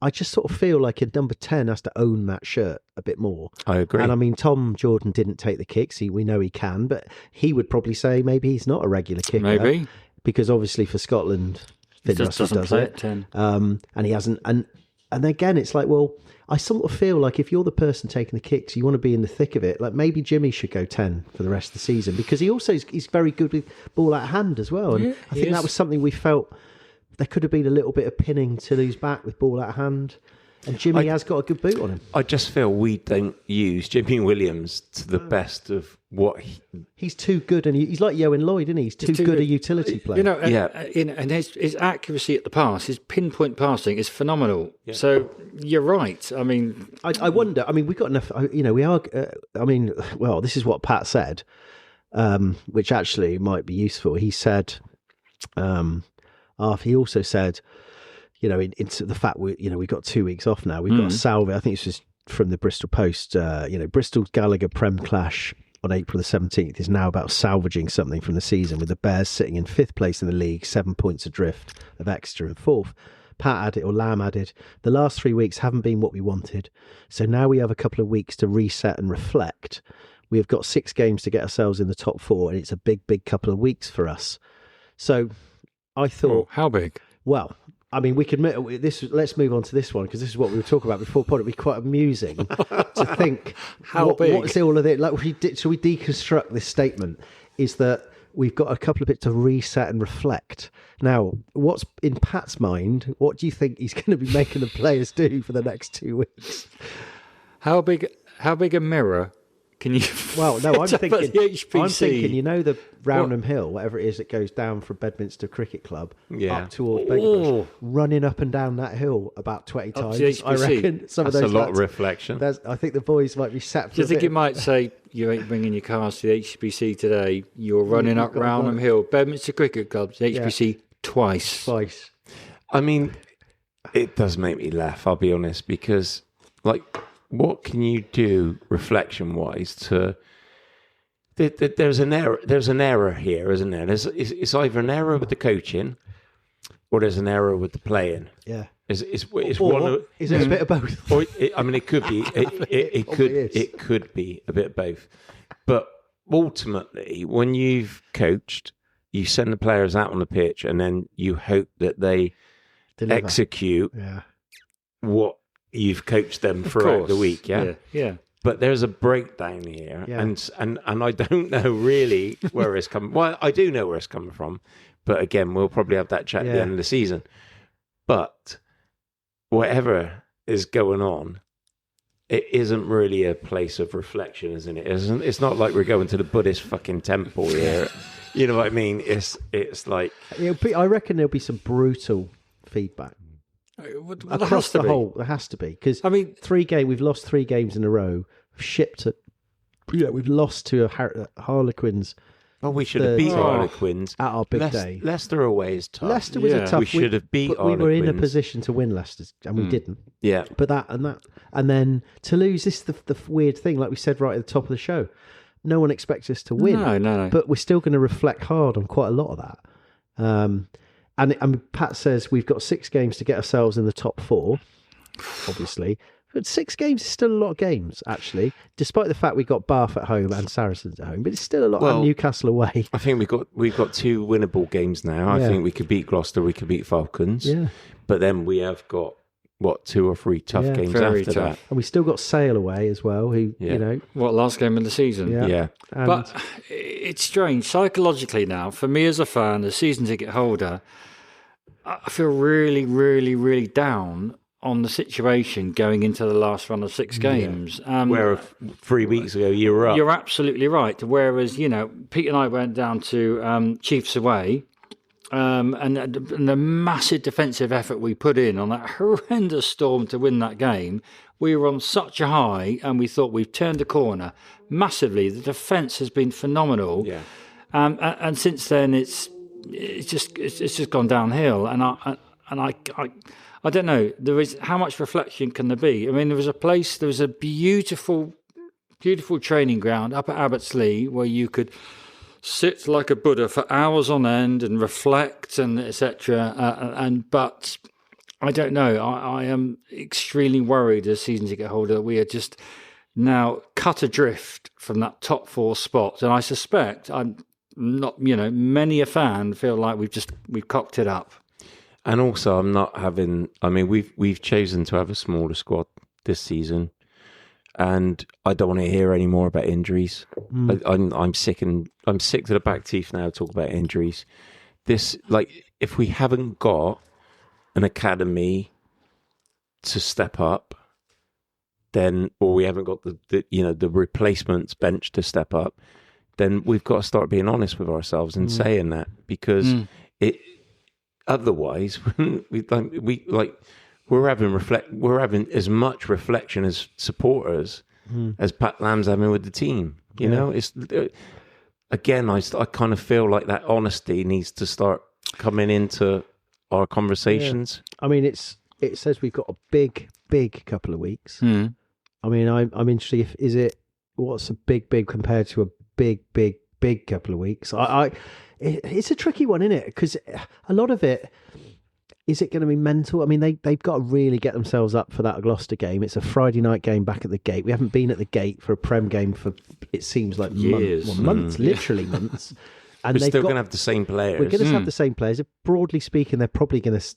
I just sort of feel like a number 10 has to own that shirt a bit more. I agree. And I mean, Tom Jordan didn't take the kicks. We know he can, but he would probably say maybe he's not a regular kicker. Maybe. Because obviously for Scotland, Finn Russell does it. 10. And he hasn't. And again, it's like, well, I sort of feel like if you're the person taking the kicks, you want to be in the thick of it. Like maybe Jimmy should go 10 for the rest of the season, because he also he's very good with ball out of hand as well. And I think that was something we felt there could have been a little bit of pinning Toulouse back with ball out of hand. And Jimmy has got a good boot on him. I just feel we don't use Jimmy Williams to the best of what he's too good, and he's like Yohan Lloyd, isn't he? He's too good a utility player. And his accuracy at the pass, his pinpoint passing is phenomenal. Yeah. So you're right. I mean, I wonder. I mean, we've got enough. We are. This is what Pat said, which actually might be useful. He said, he also said, into the fact we got 2 weeks off now. We've got a salve. I think this was from the Bristol Post. Bristol Gallagher Prem clash on April the 17th is now about salvaging something from the season, with the Bears sitting in 5th place in the league, 7 points adrift of Exeter in 4th. Lamb added, the last 3 weeks haven't been what we wanted, so now we have a couple of weeks to reset and reflect. We have got 6 games to get ourselves in the top 4, and it's a big couple of weeks for us. So I thought... how big? Well, I mean, we could this. Let's move on to this one, because this is what we were talking about before. It'd be quite amusing to think big. What's all of it like? So we deconstruct this statement. Is that we've got a couple of bits to reset and reflect. Now, what's in Pat's mind? What do you think he's going to be making the players do for the next 2 weeks? How big a mirror can you? Well, no, I'm thinking. HPC? The Roundham Hill, whatever it is that goes down from Bedminster Cricket Club up towards Bakerbush, running up and down that hill about 20 times. I reckon that's a lot of reflection. I think the boys might be sat. Do you think it might say, you ain't bringing your cars to the HBC today? You're running up Roundham Hill, Bedminster Cricket Club, the HBC twice. I mean, it does make me laugh, I'll be honest, because what can you do reflection-wise to? There's an error here, isn't there? It's either an error with the coaching, or there's an error with the playing. Yeah, is it a bit of both? It could be. It could be a bit of both. But ultimately, when you've coached, you send the players out on the pitch, and then you hope that they execute what you've coached them throughout the week. Yeah. But there's a breakdown here, and I don't know really where it's coming. Well, I do know where it's coming from, but again, we'll probably have that chat at the end of the season. But whatever is going on, it isn't really a place of reflection, isn't it? It's not like we're going to the Buddhist fucking temple here. You know what I mean? It's like I reckon there'll be some brutal feedback across the whole. There has to be, because I mean, we've lost 3 games in a row. We've lost to Harlequins. Oh, we should have beat Harlequins at our big day. Leicester away is tough. Leicester was a tough. We should have beat Harlequins. We were in a position to win Leicester, and we didn't. Yeah. But and then to lose. This is the weird thing. Like we said right at the top of the show, no one expects us to win. No. But we're still going to reflect hard on quite a lot of that. And Pat says we've got 6 games to get ourselves in the top 4. Obviously. But 6 games is still a lot of games, actually, despite the fact we got Bath at home and Saracens at home. But it's still a lot of Newcastle away. I think we've got 2 winnable games now. Yeah. I think we could beat Gloucester, we could beat Falcons. Yeah. But then we have got 2 or 3 tough games very after tough. that. And we still got Sale away as well, who, last game of the season? Yeah. And But it's strange. Psychologically now, for me as a fan, a season ticket holder, I feel really, really, really down on the situation going into the last run of 6 games. Where 3 weeks ago you were up. You're absolutely right. Whereas, Pete and I went down to Chiefs away, and the massive defensive effort we put in on that horrendous Storm to win that game, we were on such a high, and we thought we've turned a corner massively. The defence has been phenomenal. Yeah. And since then, it's just gone downhill. And I don't know. How much reflection can there be? I mean, there was a beautiful, beautiful training ground up at Abbottsley where you could sit like a Buddha for hours on end and reflect and etc. But I don't know. I am extremely worried as season ticket holder that we are just now cut adrift from that top 4 spot, and I suspect I'm not. Many a fan feel like we've cocked it up. And also, I'm not having. I mean, we've chosen to have a smaller squad this season, and I don't want to hear any more about injuries. I'm sick to the back teeth now. Talk about injuries. If we haven't got an academy to step up, then, or we haven't got the replacements bench to step up, then we've got to start being honest with ourselves and saying that, because otherwise, we're having as much reflection as supporters as Pat Lamb's having with the team. You know, it's again, I kind of feel like that honesty needs to start coming into our conversations. Yeah. I mean, it says we've got a big couple of weeks. I mean, I'm interested. What's a big compared to a big couple of weeks? It's a tricky one, isn't it? Because a lot of it, is it going to be mental? I mean, they've got to really get themselves up for that Gloucester game. It's a Friday night game back at the Gate. We haven't been at the Gate for a Prem game for, it seems like years. Months, literally months. And we're still going to have the same players. We're going to have the same players. Broadly speaking, they're probably going to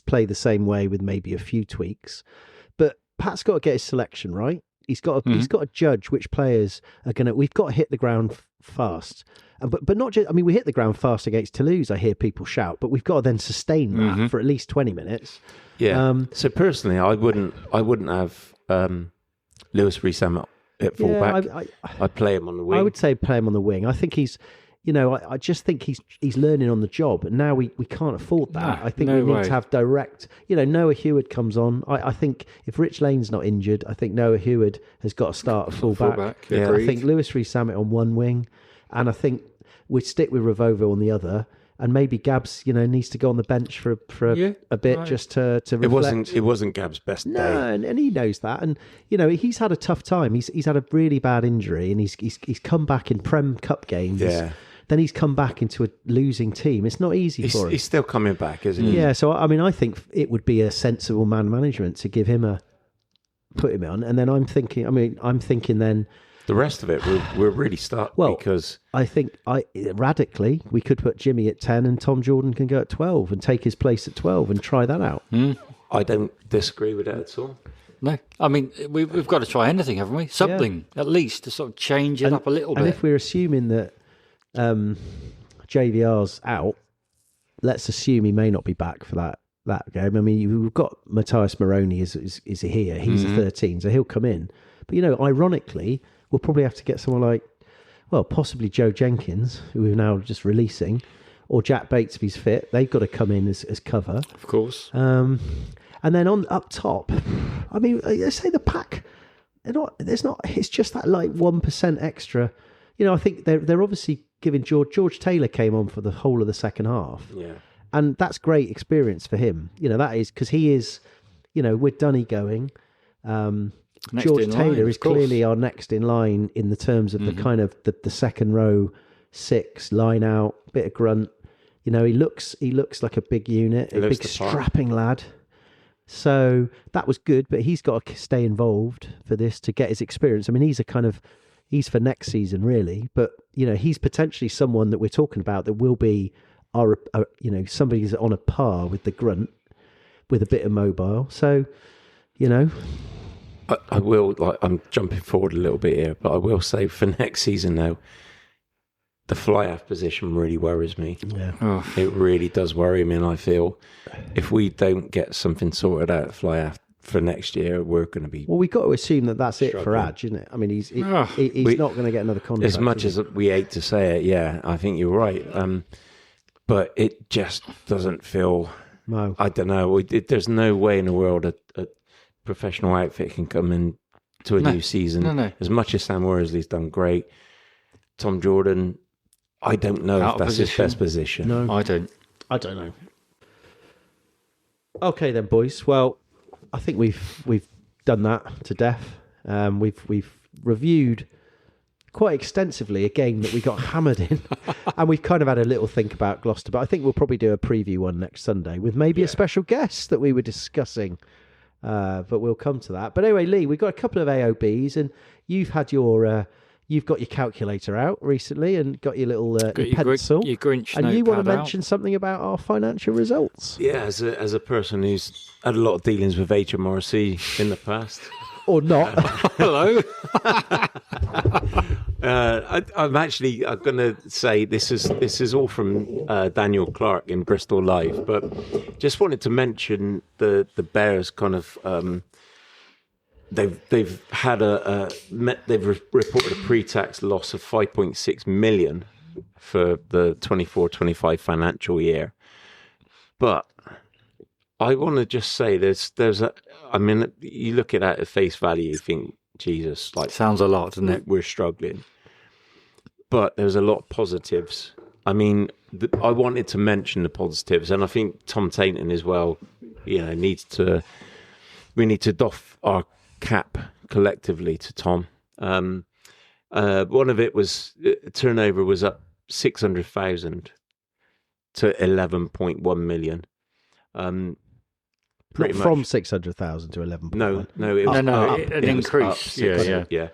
play the same way with maybe a few tweaks. But Pat's got to get his selection right. He's got to judge which players are going to. We've got to hit the ground fast, but not just. I mean, we hit the ground fast against Toulouse. I hear people shout, but we've got to then sustain that for at least 20 minutes. Yeah. So personally, I wouldn't have Lewis Rees-Zammit at fullback. I'd play him on the wing. I would say play him on the wing. I think he's. I just think he's learning on the job, and now we can't afford that. I think we need to have direct. Noah Heward comes on. I think if Rich Lane's not injured, I think Noah Heward has got to start at fullback. Yeah. I think Lewis Rees-Zammit on one wing, and I think we stick with Ravovo on the other, and maybe Gabs, needs to go on the bench for a bit just to reflect. It wasn't Gab's best day. No, and he knows that, and he's had a tough time. He's had a really bad injury, and he's come back in Prem Cup games. Yeah. Then he's come back into a losing team. It's not easy for him. He's still coming back, isn't he? Yeah, so I mean, I think it would be a sensible man management to give him put him on, and then I'm thinking then the rest of it we're really stuck because I think radically we could put Jimmy at 10 and Tom Jordan can go at 12 and take his place at 12 and try that out. I don't disagree with that at all. No, I mean we've got to try anything, haven't we? Something at least to sort of change it up a little bit. And if we're assuming that JVR's out, let's assume he may not be back for that that game. I mean, we've got Matthias Moroni is here. He's a 13, so he'll come in. But, ironically, we'll probably have to get someone like, well, possibly Joe Jenkins, who we're now just releasing, or Jack Bates if he's fit. They've got to come in as cover. Of course. And then up top, I mean, let's say the pack, it's just that like 1% extra. I think they're obviously giving George Taylor came on for the whole of the second half. Yeah. And that's great experience for him. That is because he is, with Dunny going, George Taylor is clearly our next in line in the terms of the kind of the second row 6 line out, bit of grunt. He looks like a big unit, a big strapping lad. So that was good, but he's got to stay involved for this to get his experience. I mean, he's for next season really, but he's potentially someone that we're talking about that will be our somebody who's on a par with the grunt with a bit of mobile. So, I will, I'm jumping forward a little bit here, but I will say for next season now, the fly-half position really worries me. Yeah. Oh. It really does worry me, and I feel if we don't get something sorted out at fly-half for next year, we're going to be... Well, we've got to assume that that's it for Adj, isn't it? I mean, he's not going to get another contract. As much as we hate to say it, yeah, I think you're right. But it just doesn't feel... No. I don't know. There's no way in the world a professional outfit can come in to a new season. No. As much as Sam Worsley's done great, Tom Jordan, I don't know if that's his best position. No, I don't know. Okay then, boys. Well, I think we've done that to death. We've reviewed quite extensively a game that we got hammered in, and we've kind of had a little think about Gloucester. But I think we'll probably do a preview one next Sunday with maybe a special guest that we were discussing. But we'll come to that. But anyway, Lee, we've got a couple of AOBs, and you've had you've got your calculator out recently and got your little pencil. Your Grinch and you want to mention out. something about our financial results? Yeah, as a person who's had a lot of dealings with HMRC in the past. Or not. Hello. I'm going to say this is all from Daniel Clark in Bristol Live, but just wanted to mention the Bears kind of they've had they've reported a pre-tax loss of 5.6 million for the 24-25 financial year, but I want to just say you look at that at face value, you think, Jesus, sounds a lot, doesn't it? We're struggling. But there's a lot of positives. I mean, I wanted to mention the positives, and I think Tom Tainton as well, we need to doff our cap collectively to Tom. One of it was turnover was up 600,000 to 11.1 million. Not from 600,000 to 11. No, it was an increase. Yeah.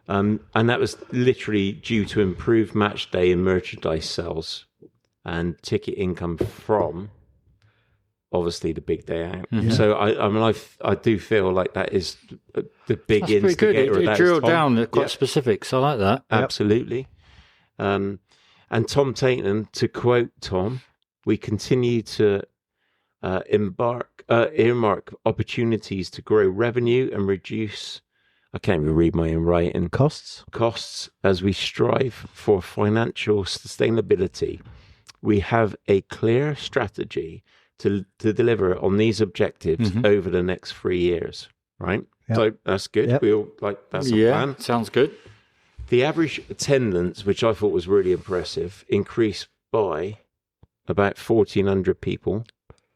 And that was literally due to improved match day and merchandise sales and ticket income from obviously the big day out. Mm-hmm. So I do feel like that is the big That's pretty good. It drilled down quite specifics. I like that. Absolutely. And Tom Tainton, to quote Tom, we continue to earmark opportunities to grow revenue and reduce, I can't even read my own writing, costs as we strive for financial sustainability. We have a clear strategy to deliver on these objectives over the next 3 years, right? Yep. So that's good. Yep. We all that's a plan. Sounds good. The average attendance, which I thought was really impressive, increased by about 1,400 people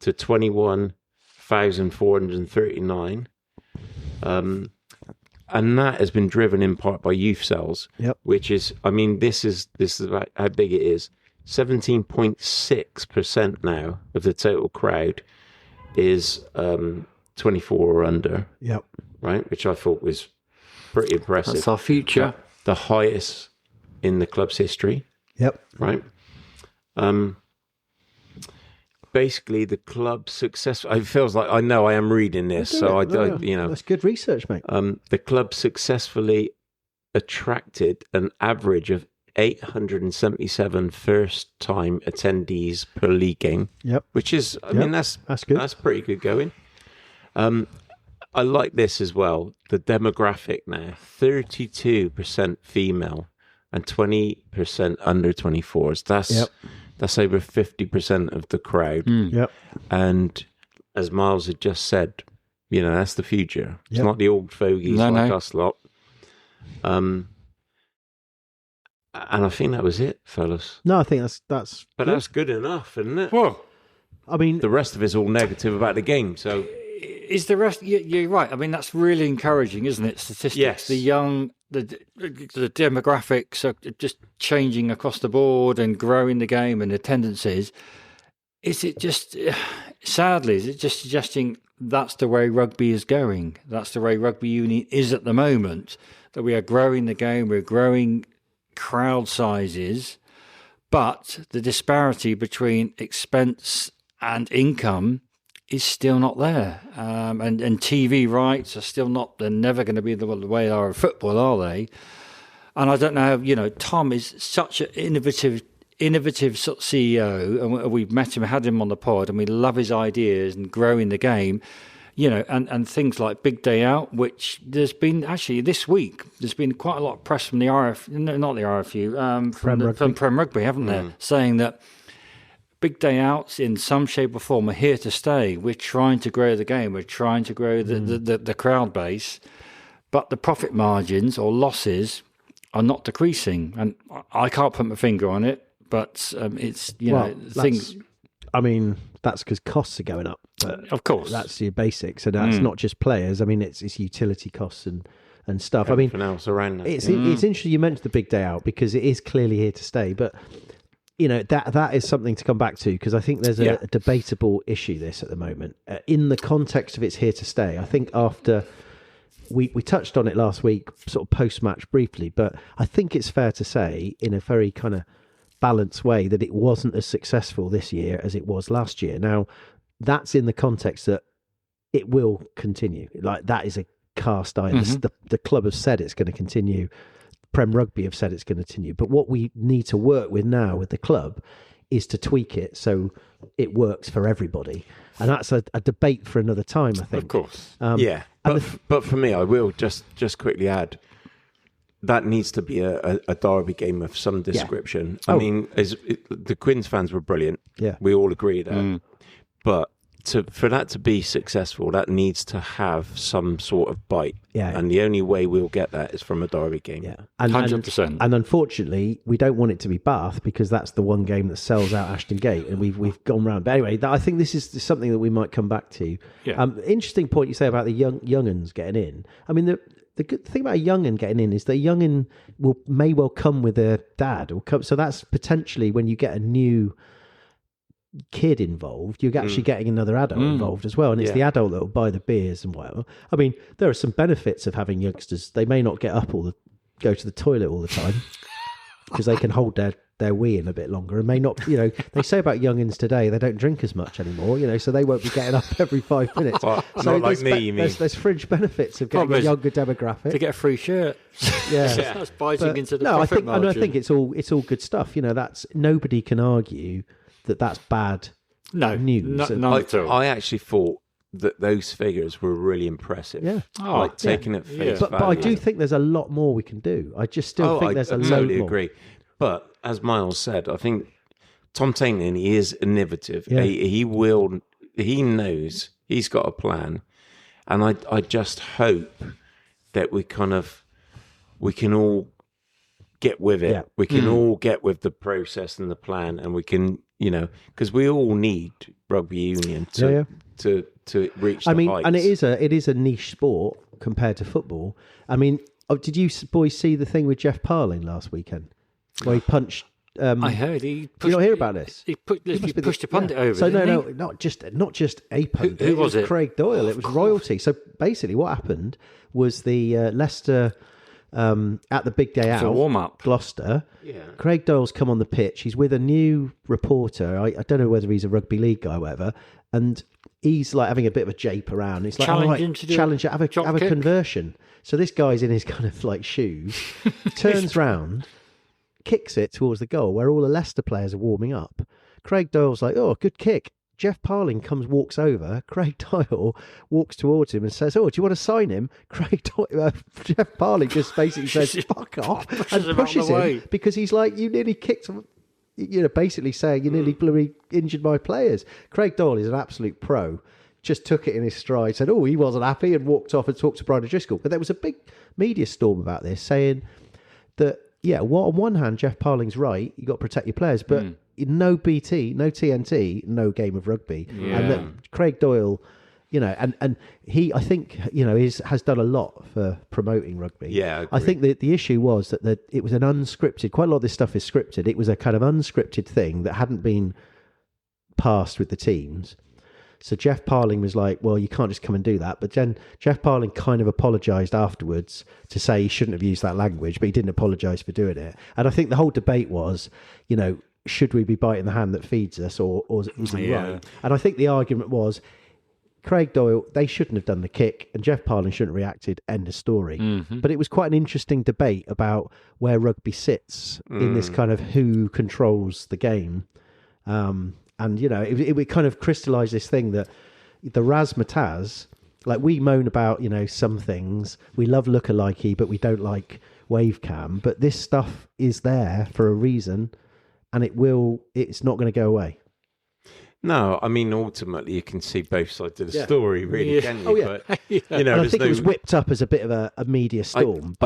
to 21,439. And that has been driven in part by youth sales, which is, this is about how big it is. 17.6% now of the total crowd is 24 or under. Yep. Right, which I thought was pretty impressive. That's our future. The highest in the club's history. Yep. Right. Basically, the club's success. It feels like I know I am reading this, that's good research, mate. The club successfully attracted an average of 877 first-time attendees per league game. Yep. Which is, I mean, that's good. That's pretty good going. I like this as well. The demographic now: 32% female and 20% under 24s. That's over 50% of the crowd. Yep. And as Miles had just said, that's the future. It's not the old fogies us lot. And I think that was it, fellas. No, I think that's. But good. that's good enough, isn't it? Well, I mean, the rest of it's all negative about the game. So is the rest? You're right. I mean, that's really encouraging, isn't it? Statistics. Yes. The young, the demographics are just changing across the board and growing the game and attendances. Is it just? Sadly, is it just suggesting that's the way rugby is going? That's the way rugby union is at the moment. That we are growing the game. We're growing crowd sizes, but the disparity between expense and income is still not there. And TV rights are still not, they're never going to be the way they are in football, are they? And I don't know, Tom is such an innovative sort of CEO, and we've met him, had him on the pod, and we love his ideas and growing the game. And things like Big Day Out, which there's been actually this week, there's been quite a lot of press from the from Prem Rugby, haven't there, saying that Big Day Outs in some shape or form are here to stay. We're trying to grow the game, we're trying to grow the crowd base, but the profit margins or losses are not decreasing. And I can't put my finger on it, but it's, things. I mean, that's because costs are going up. But of course. That's your basics. And that's not just players. I mean, it's utility costs and stuff. Everything else around that. It's interesting you mentioned the Big Day Out because it is clearly here to stay. But, that is something to come back to because I think there's a debatable issue this at the moment. In the context of it's here to stay, I think after... We touched on it last week, sort of post-match briefly, but I think it's fair to say in a very kind of balanced way that it wasn't as successful this year as it was last year. Now, that's in the context that it will continue. Like, that is a cast iron. The club have said it's going to continue. Prem Rugby have said it's going to continue. But what we need to work with now with the club is to tweak it so it works for everybody. And that's a debate for another time, I think. Of course. But for me, I will just quickly add, that needs to be a derby game of some description. I mean, the Quins fans were brilliant. Yeah. We all agree that. But for that to be successful, that needs to have some sort of bite. Yeah. And the only way we'll get that is from a derby game. Yeah. 100%. And unfortunately, we don't want it to be Bath because that's the one game that sells out Ashton Gate, and we've gone round. But anyway, I think this is something that we might come back to. Yeah. Interesting point you say about the young'uns getting in. I mean, the good thing about a young'un getting in is that a young'un may well come with a dad, so that's potentially when you get a new kid involved, you're actually getting another adult involved as well, and it's the adult that will buy the beers and whatever. I mean, there are some benefits of having youngsters. They may not get up go to the toilet all the time because they can hold their wee in a bit longer, and may not, they say about youngins today they don't drink as much anymore, so they won't be getting up every 5 minutes. Well, so not like me, you mean? There's fringe benefits of getting a younger demographic. To get a free shirt. Yeah. That's biting into the profit margin. margin. I think it's all good stuff. That's nobody can argue that's bad news. None at all. I actually thought that those figures were really impressive. Yeah. Taking it face value. But I do think there's a lot more we can do. I just still think there's a lot more. I totally agree. But as Miles said, I think Tom Tainton, he is innovative. Yeah. He knows he's got a plan. And I just hope that we can all get with it. Yeah. We can all get with the process and the plan, and we can, because we all need rugby union to reach the heights. And it is a niche sport compared to football. I mean, did you boys see the thing with Jeff Parling last weekend where he punched? I heard he. Did you not hear about this? He pushed a pundit over. So no, not just a pundit. Who was it? Craig Doyle. It was royalty. So basically, what happened was the Leicester. At the Big Day Out, warm up, Gloucester. Yeah. Craig Doyle's come on the pitch. He's with a new reporter. I don't know whether he's a rugby league guy or whatever. And he's like having a bit of a jape around. It's like, challenge, have a conversion. So this guy's in his kind of like shoes, turns round, kicks it towards the goal where all the Leicester players are warming up. Craig Doyle's like, oh, good kick. Jeff Parling walks over. Craig Doyle walks towards him and says, "Oh, do you want to sign him?" Jeff Parling just basically says, "Fuck off," and pushes him because he's like, "You nearly kicked him." Basically saying you nearly bloody injured my players. Craig Doyle is an absolute pro. Just took it in his stride, said, "Oh, he wasn't happy," and walked off and talked to Brian O'Driscoll. But there was a big media storm about this, saying that on one hand, Jeff Parling's right, you got to protect your players, but no BT, no TNT, no game of rugby, and that Craig Doyle, and he, I think, has done a lot for promoting rugby. Yeah, I think that the issue was that it was an unscripted. Quite a lot of this stuff is scripted. It was a kind of unscripted thing that hadn't been passed with the teams. So Jeff Parling was like, well, you can't just come and do that. But then Jeff Parling kind of apologised afterwards to say he shouldn't have used that language, but he didn't apologise for doing it. And I think the whole debate was, should we be biting the hand that feeds us or is he right? And I think the argument was, Craig Doyle, they shouldn't have done the kick and Jeff Parling shouldn't have reacted, end of story. Mm-hmm. But it was quite an interesting debate about where rugby sits in this kind of who controls the game. And, it kind of crystallised this thing that the razzmatazz, like we moan about, some things. We love lookalike, but we don't like wavecam. But this stuff is there for a reason, and it's not going to go away. No, I mean, ultimately, you can see both sides of the story, really, can you? Oh, yeah. But, and I think it was whipped up as a bit of a media storm.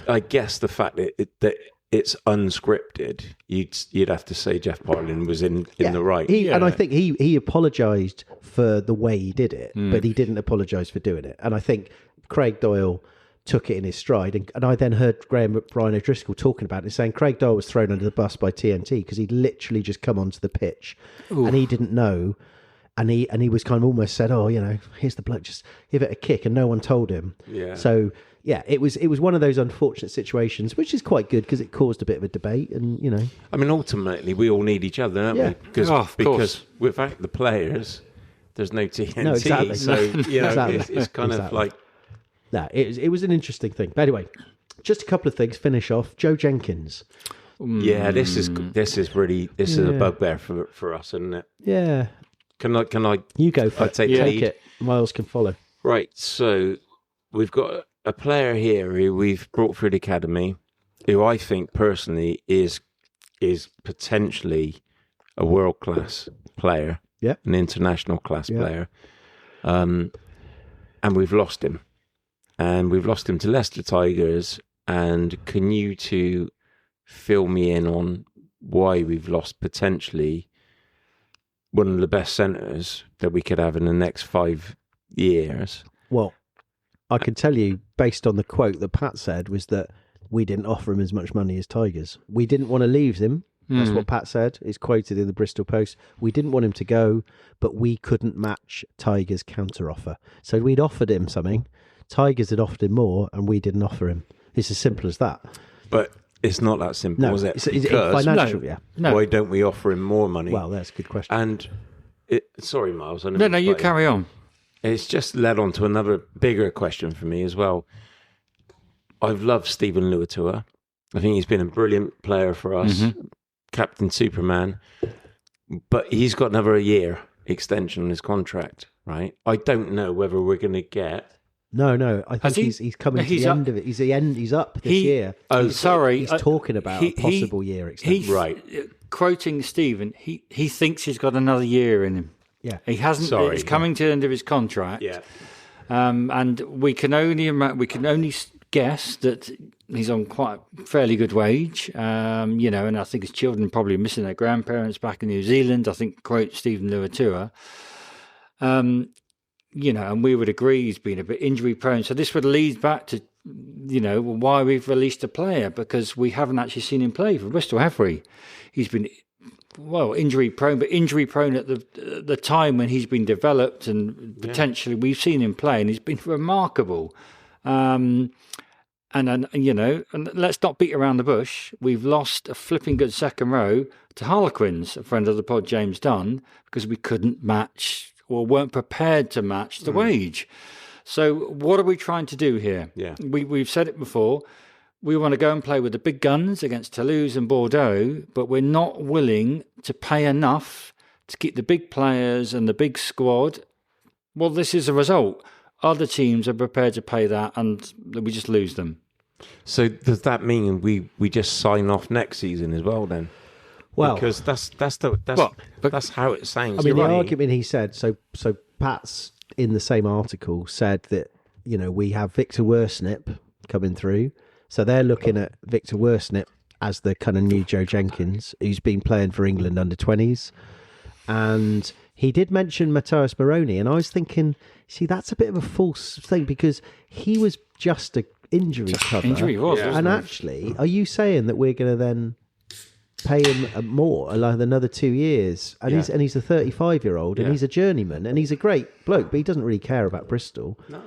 I guess the fact that it's unscripted, you'd have to say Jeff Parling was in the right. And I think he apologised for the way he did it, but he didn't apologise for doing it. And I think Craig Doyle took it in his stride. And I then heard Brian O'Driscoll talking about it, saying Craig Doyle was thrown under the bus by TNT because he'd literally just come onto the pitch and he didn't know. And he was kind of almost said, "Oh, here's the bloke, just give it a kick," and no one told him. Yeah. So it was one of those unfortunate situations, which is quite good because it caused a bit of a debate, and I mean, ultimately, we all need each other, don't we? Because without the players, there's no TNT. No, exactly. So it's kind of like. No, it was an interesting thing. But anyway, just a couple of things. Finish off. Joe Jenkins. Yeah, this is a bugbear for us, isn't it? Yeah. Can I? You go for it. Take it. Miles can follow. Right. So we've got a player here who we've brought through the academy, who I think personally is potentially a world class player, an international class player, and we've lost him, to Leicester Tigers. And can you two fill me in on why we've lost potentially one of the best centres that we could have in the next 5 years? Well, I can tell you, based on the quote that Pat said, was that we didn't offer him as much money as Tigers. We didn't want to leave him. That's what Pat said. It's quoted in the Bristol Post. We didn't want him to go, but we couldn't match Tigers' counter-offer. So we'd offered him something. Tigers had offered him more, and we didn't offer him. It's as simple as that. But it's not that simple, is it? It's financial, No. Why don't we offer him more money? Well, that's a good question. And sorry, Miles. No, you carry on. It's just led on to another bigger question for me as well. I've loved Stephen Luatua. I think he's been a brilliant player for us, Captain Superman. But he's got another year extension on his contract, right? I don't know whether we're going to get. No. I think he's coming to the end of it. He's up this year. Oh, sorry. He's talking about a possible year extension. Right. Quoting Stephen, he thinks he's got another year in him. Yeah. He hasn't. Sorry. It's coming to the end of his contract. Yeah. And we can only guess that he's on quite a fairly good wage. And I think his children probably missing their grandparents back in New Zealand. I think, quote Stephen Luatua. And we would agree he's been a bit injury prone. So this would lead back to, why we've released a player, because we haven't actually seen him play for Bristol, have we? He's been, injury prone, but injury prone at the time when he's been developed, and potentially we've seen him play, and he's been remarkable. And let's not beat around the bush. We've lost a flipping good second row to Harlequins, a friend of the pod, James Dunn, because we couldn't match or weren't prepared to match the wage. So what are we trying to do here? Yeah. We've said it before. we want to go and play with the big guns against Toulouse and Bordeaux, but we're not willing to pay enough to keep the big players and the big squad. Well, this is a result. Other teams are prepared to pay that, and we just lose them. So does that mean we just sign off next season as well then? Well, because that's how it sounds. I mean, the Right. argument he said. So Pat's in the same article said that we have Victor Worsnip coming through, so they're looking at Victor Worsnip as the kind of new Joe Jenkins, who's been playing for England under-20s, and he did mention Matthias Moroni, and I was thinking, see, that's a bit of a false thing because he was just a injury cover. Injury was, Yeah. And actually, are you saying that we're going to then pay him more, like another 2 years? And Yeah. he's a 35-year-old, and Yeah. he's a journeyman, and he's a great bloke, but he doesn't really care about Bristol. No.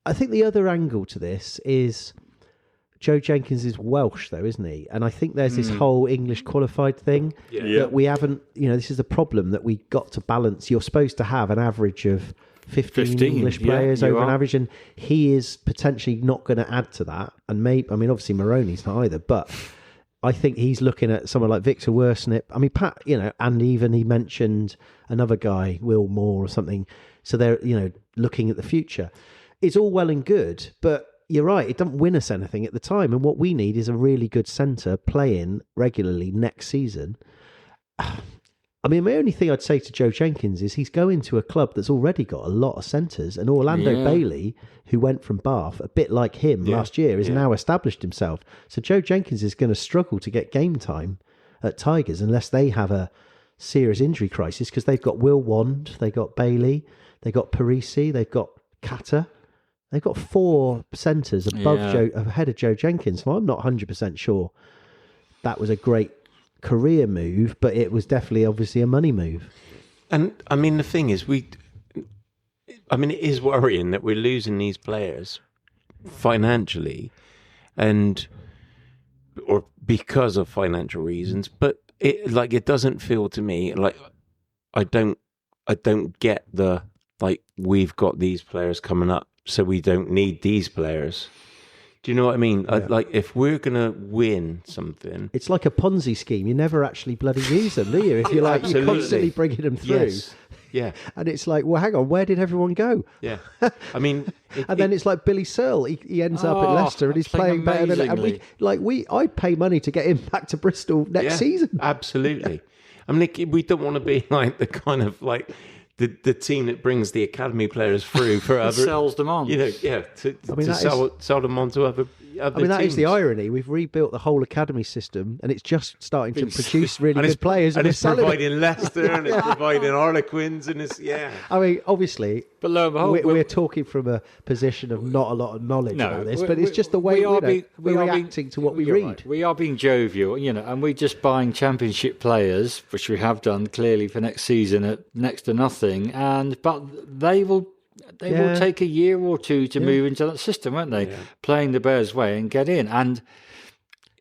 I think the other angle to this is Joe Jenkins is Welsh, though, isn't he? And I think there's this whole English qualified thing that we haven't. This is the problem that we got to balance. You're supposed to have an average of 15 English yeah, players you over an are. average, and he is potentially not going to add to that. And obviously Moroni's not either, but I think he's looking at someone like Victor Worsnip. I mean, Pat, and even he mentioned another guy, Will Moore or something. So they're, looking at the future. It's all well and good, but you're right, it doesn't win us anything at the time. And what we need is a really good centre playing regularly next season. I mean, my only thing I'd say to Joe Jenkins is he's going to a club that's already got a lot of centres, and Orlando Bailey, who went from Bath, a bit like him last year, has now established himself. So Joe Jenkins is going to struggle to get game time at Tigers unless they have a serious injury crisis, because they've got Will Wand, they've got Bailey, they've got Parisi, they've got Kata. They've got 4 centres ahead of Joe Jenkins. So I'm not 100% sure that was a great career move, but it was definitely obviously a money move. And I mean, the thing is, it is worrying that we're losing these players financially, or because of financial reasons. But it doesn't feel to me like I don't get the we've got these players coming up, so we don't need these players. Do you know what I mean? Yeah. If we're going to win something... It's like a Ponzi scheme. You never actually bloody use them, do you? If you're you're constantly bringing them through. Yes. Yeah. And it's like, well, hang on, where did everyone go? Yeah. I mean... And then it's like Billy Searle. He ends up at Leicester and he's playing better than... And I'd pay money to get him back to Bristol next season. Absolutely. I mean, we don't want to be like the kind of the team that brings the academy players through for other... sells them on. To sell them on to other teams. That is the irony. We've rebuilt the whole academy system, and it's just starting to produce really good players. And we're it's selling providing Leicester, and it's providing Harlequins, and it's... Yeah. I mean, obviously, But lo and behold, we're talking from a position of not a lot of knowledge about this, but it's just the way we're reacting to what we you're read. right. We are being jovial, and we're just buying championship players, which we have done clearly for next season at next to nothing. But they will take a year or two to move into that system, won't they? Yeah. Playing the Bears' way and get in. And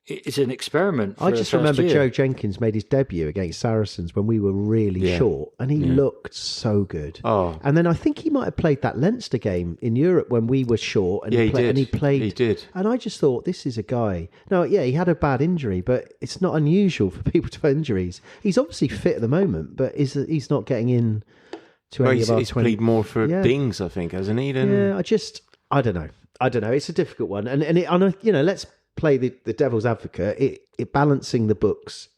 it's an experiment. I just remember Joe Jenkins made his debut against Saracens when we were really short, and he looked so good. Oh. And then I think he might have played that Leinster game in Europe when we were short, and he played. He did. And I just thought, this is a guy. No, he had a bad injury, but it's not unusual for people to have injuries. He's obviously fit at the moment, but he's not getting in to any of our 20. He's played more for Dings, I think, hasn't he? I don't know. It's a difficult one, and let's play the devil's advocate. It balancing the books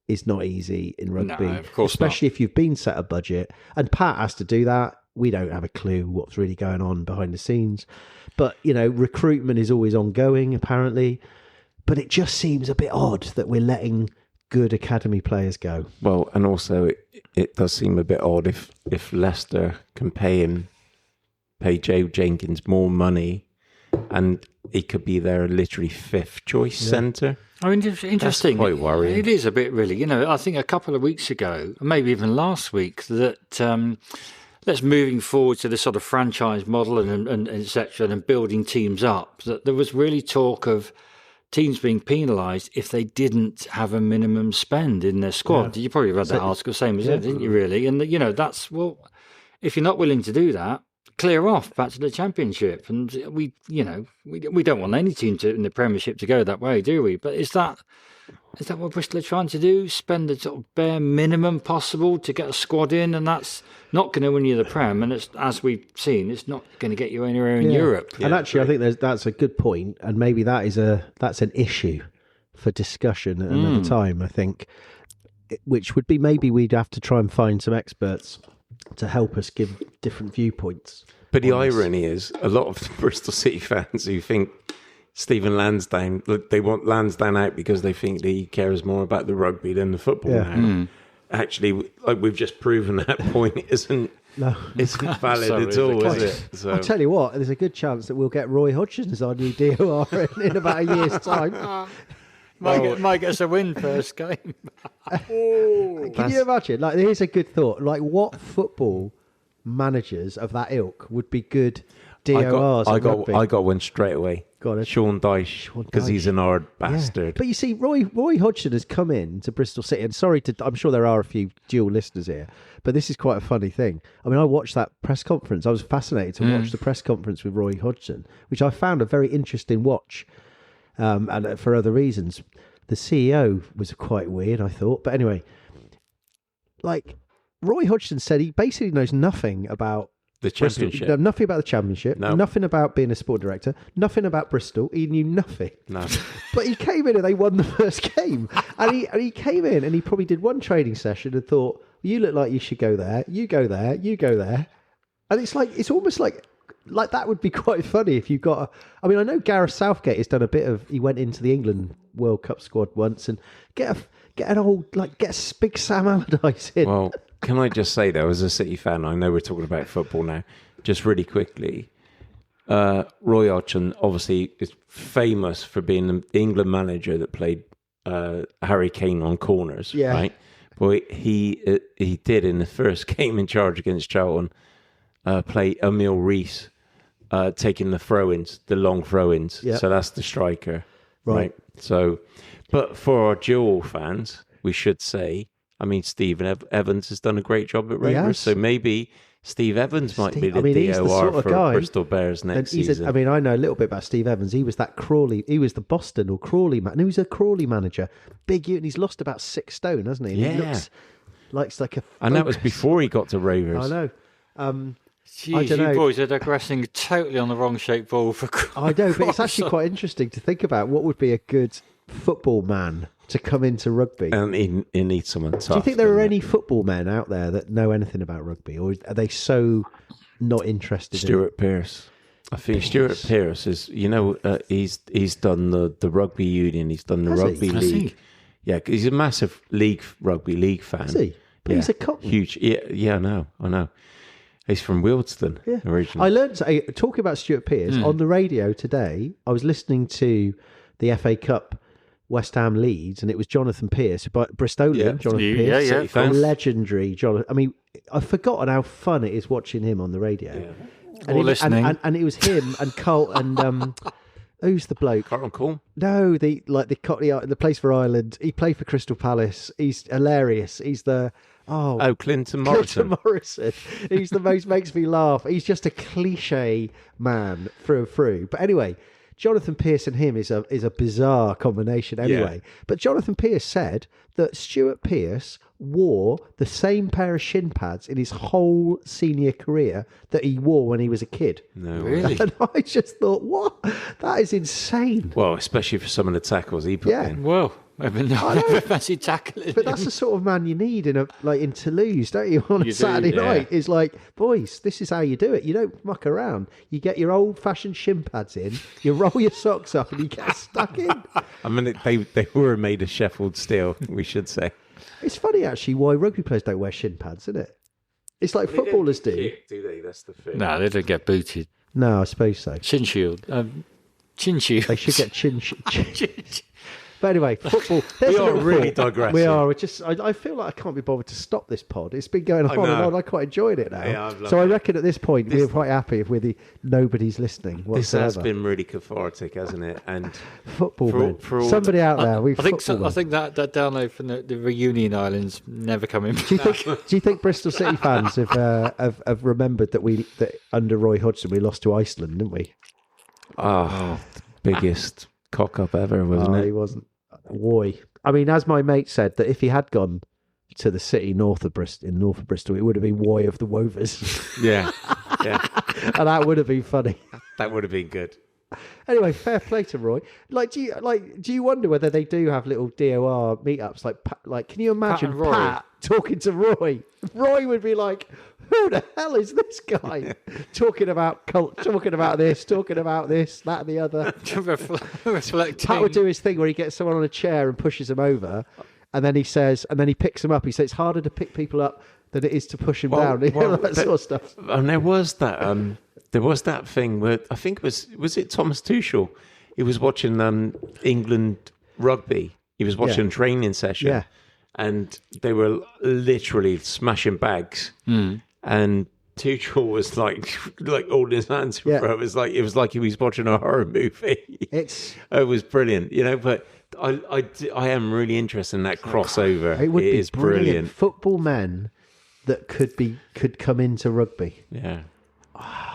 is not easy in rugby, no, of course especially if you've been set a budget. And Pat has to do that. We don't have a clue what's really going on behind the scenes, but recruitment is always ongoing, apparently. But it just seems a bit odd that we're letting good academy players go. Well, and also it does seem a bit odd if Leicester can pay Joe Jenkins more money, and he could be their literally 5th choice centre. I mean, it's interesting. That's quite worrying. It is a bit, really. I think a couple of weeks ago, maybe even last week, that let's moving forward to this sort of franchise model and et cetera, and building teams up, that there was really talk of teams being penalised if they didn't have a minimum spend in their squad. You probably read that article, same as it, didn't you, really? And, that's, well, if you're not willing to do that, clear off back to the Championship. And we don't want any team in the Premiership to go that way, do we? But is that what Bristol are trying to do? Spend the sort of bare minimum possible to get a squad in, and that's not going to win you the Prem. And it's, as we've seen, it's not going to get you anywhere in Europe. And actually, I think that's a good point, and maybe that's an issue for discussion at another time. I think, which would be maybe we'd have to try and find some experts to help us give different viewpoints. But the irony is, a lot of the Bristol City fans who think Stephen Lansdowne, they want Lansdowne out because they think that he cares more about the rugby than the football now. Actually, like we've just proven, that point isn't valid at all, is it? So. I'll tell you what, there's a good chance that we'll get Roy Hodgson as our new DOR in about a year's time. Might get us a win first game. Can you imagine? Like, here's a good thought. Like, what football managers of that ilk would be good DORs? I got one straight away. Got it. Sean Dyche, because he's an hard bastard. But you see, Roy Hodgson has come in to Bristol City, and I'm sure there are a few dual listeners here, but this is quite a funny thing. I mean, I watched that press conference. I was fascinated to watch the press conference with Roy Hodgson, which I found a very interesting watch, and for other reasons. The CEO was quite weird, I thought. But anyway, like, Roy Hodgson said he basically knows nothing about the Championship. Bristol, nothing about the Championship, nothing about being a sport director, nothing about Bristol. He knew nothing. No. But he came in and they won the first game. And he came in and he probably did one training session and thought, you look like you should go there, you go there, you go there. And it's almost like that would be quite funny if you got I mean, I know Gareth Southgate has done a bit of, he went into the England World Cup squad once and get Big Sam Allardyce in. Well, can I just say, though, as a City fan, I know we're talking about football now, just really quickly, Roy Hodgson obviously is famous for being the England manager that played Harry Kane on corners, right? Well, he did in the first game in charge against Charlton play Emil Rees taking the throw-ins, the long throw-ins. Yep. So that's the striker, right? So, but for our dual fans, we should say, I mean, Stephen Evans has done a great job at Ravers, so maybe Steve Evans might be the DOR for Bristol Bears next season. I mean, I know a little bit about Steve Evans. He was that Crawley. He was the Boston or Crawley man. He was a Crawley manager, big, and he's lost about 6 stone, hasn't he? And he looks like a. And that was before he got to Ravers. I know. Jeez, I don't know. You boys are digressing totally on the wrong shaped ball for. I know, but it's actually quite interesting to think about what would be a good football man to come into rugby. And he needs someone tough. Do you think there are any football men out there that know anything about rugby, or are they so not interested? Stuart Pearce. I think Stuart Pearce is. He's done the rugby union. He's done the rugby league. Yeah, he's a massive rugby league fan. Is he? But he's a Cockney. Huge. Yeah. I know. He's from Wealdstone originally. I learned, talking about Stuart Pearce, on the radio today, I was listening to the FA Cup West Ham Leeds, and it was Jonathan Pearce, Bristolian Jonathan Pearce, legendary Jonathan. I mean, I've forgotten how fun it is watching him on the radio. Yeah. Or listening. And it was him and Colt and who's the bloke? Carlton Cole? No, the Cockney, the place for Ireland. He played for Crystal Palace. He's hilarious. He's the Clinton Morrison. He's the most, makes me laugh. He's just a cliche man through and through. But anyway, Jonathan Pearce and him is a bizarre combination anyway. Yeah. But Jonathan Pearce said that Stuart Pearce wore the same pair of shin pads in his whole senior career that he wore when he was a kid. No, really? And I just thought, what? That is insane. Well, especially for some of the tackles he put in. Well, I never fancy tackling. But that's the sort of man you need in Toulouse, don't you? On a Saturday night, is like, boys, this is how you do it. You don't muck around. You get your old-fashioned shin pads in, you roll your socks up, and you get stuck in. I mean, they were made of Sheffield steel, we should say. It's funny actually why rugby players don't wear shin pads, isn't it? It's like footballers do. Do they? That's the thing. No, they don't get booted. No, I suppose so. Chin shield. Chin shield. They should get chin. But anyway, football. We are really digressing. We are. I feel like I can't be bothered to stop this pod. It's been going on and on. I quite enjoyed it now. Yeah, I've loved so I it. reckon at this point we're quite happy if nobody's listening whatsoever. This has been really cathartic, hasn't it? And football, man. Somebody out there. I think that download from the reunion islands never coming back. Do you think Bristol City fans have remembered that under Roy Hodgson we lost to Iceland, didn't we? Biggest cock up ever, wasn't it? He wasn't. Woy. I mean, as my mate said, that if he had gone to the city north of Bristol, it would have been Woy of the Wovers. Yeah. And that would have been funny. That would have been good. Anyway, fair play to Roy. Do you wonder whether they do have little DOR meetups? Like, can you imagine Pat talking to Roy? Roy would be like, "Who the hell is this guy talking about talking about this, that, and the other?" Reflecting. Pat would do his thing where he gets someone on a chair and pushes them over, and then he picks them up. He says it's harder to pick people up than it is to push them down. That sort of stuff. And there was that thing where I think was it Thomas Tuchel? He was watching England rugby. He was watching a training session. Yeah. And they were literally smashing bags. And Tuchel was like holding his hands for it. It was like he was watching a horror movie. It was brilliant, But I am really interested in that crossover. It would be is brilliant. Football men that could come into rugby. Yeah,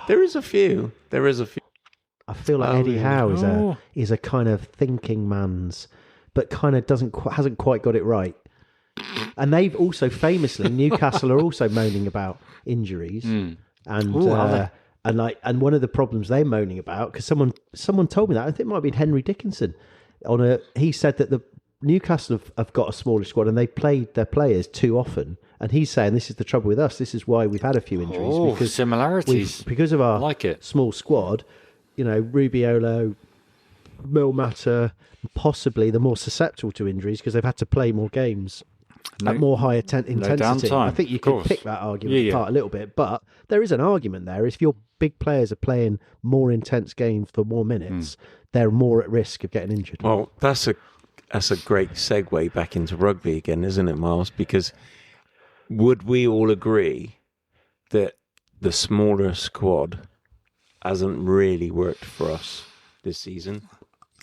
there is a few. I feel like Eddie Howe is a kind of thinking man's, but kind of hasn't quite got it right. And they've also famously, Newcastle are also moaning about injuries, and one of the problems they're moaning about, because someone told me that, I think it might have been Henry Dickinson. He said that the Newcastle have got a smaller squad and they played their players too often, and he's saying this is the trouble with us. This is why we've had a few injuries because similarities because of our small squad. Rubiolo, Milmatter, possibly the more susceptible to injuries because they've had to play more games. At more high intensity. I think you can pick that argument apart a little bit, but there is an argument there. If your big players are playing more intense games for more minutes, they're more at risk of getting injured. Well, that's a great segue back into rugby again, isn't it, Miles? Because would we all agree that the smaller squad hasn't really worked for us this season?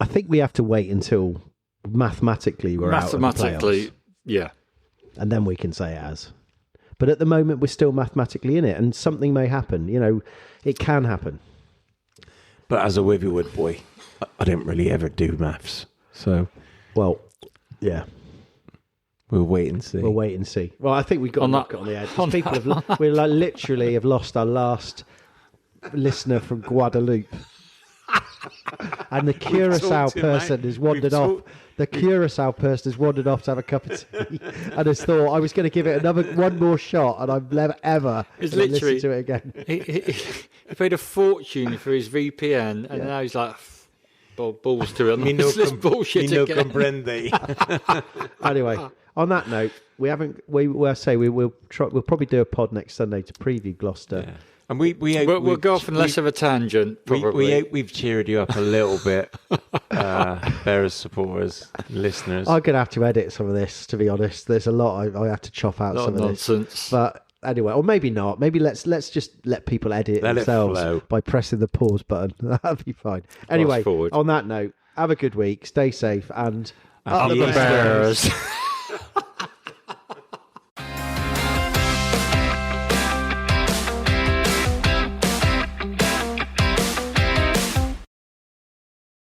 I think we have to wait until mathematically we're out of the playoffs. Yeah. And then we can say it has. But at the moment, we're still mathematically in it, and something may happen. It can happen. But as a Withywood boy, I didn't really ever do maths. So, well, yeah. We'll wait and see. Well, I think we've got to knock it on the head. We literally have lost our last listener from Guadeloupe. And the Curacao person has wandered off. The Curacao person has wandered off to have a cup of tea and has thought I was going to give it one more shot, and I've never ever listened to it again. He paid a fortune for his VPN, and now he's like, balls to it. This bullshit again. Anyway, on that note, we'll probably do a pod next Sunday to preview Gloucester. Yeah. And we'll go off on less of a tangent, probably. We hope we've cheered you up a little bit, Bears supporters, listeners. I'm going to have to edit some of this, to be honest. There's a lot I have to chop out some of nonsense. This. But anyway, or maybe not. Maybe let's just let people edit themselves by pressing the pause button. That'll be fine. Anyway, on that note, have a good week, stay safe, and up the Bears.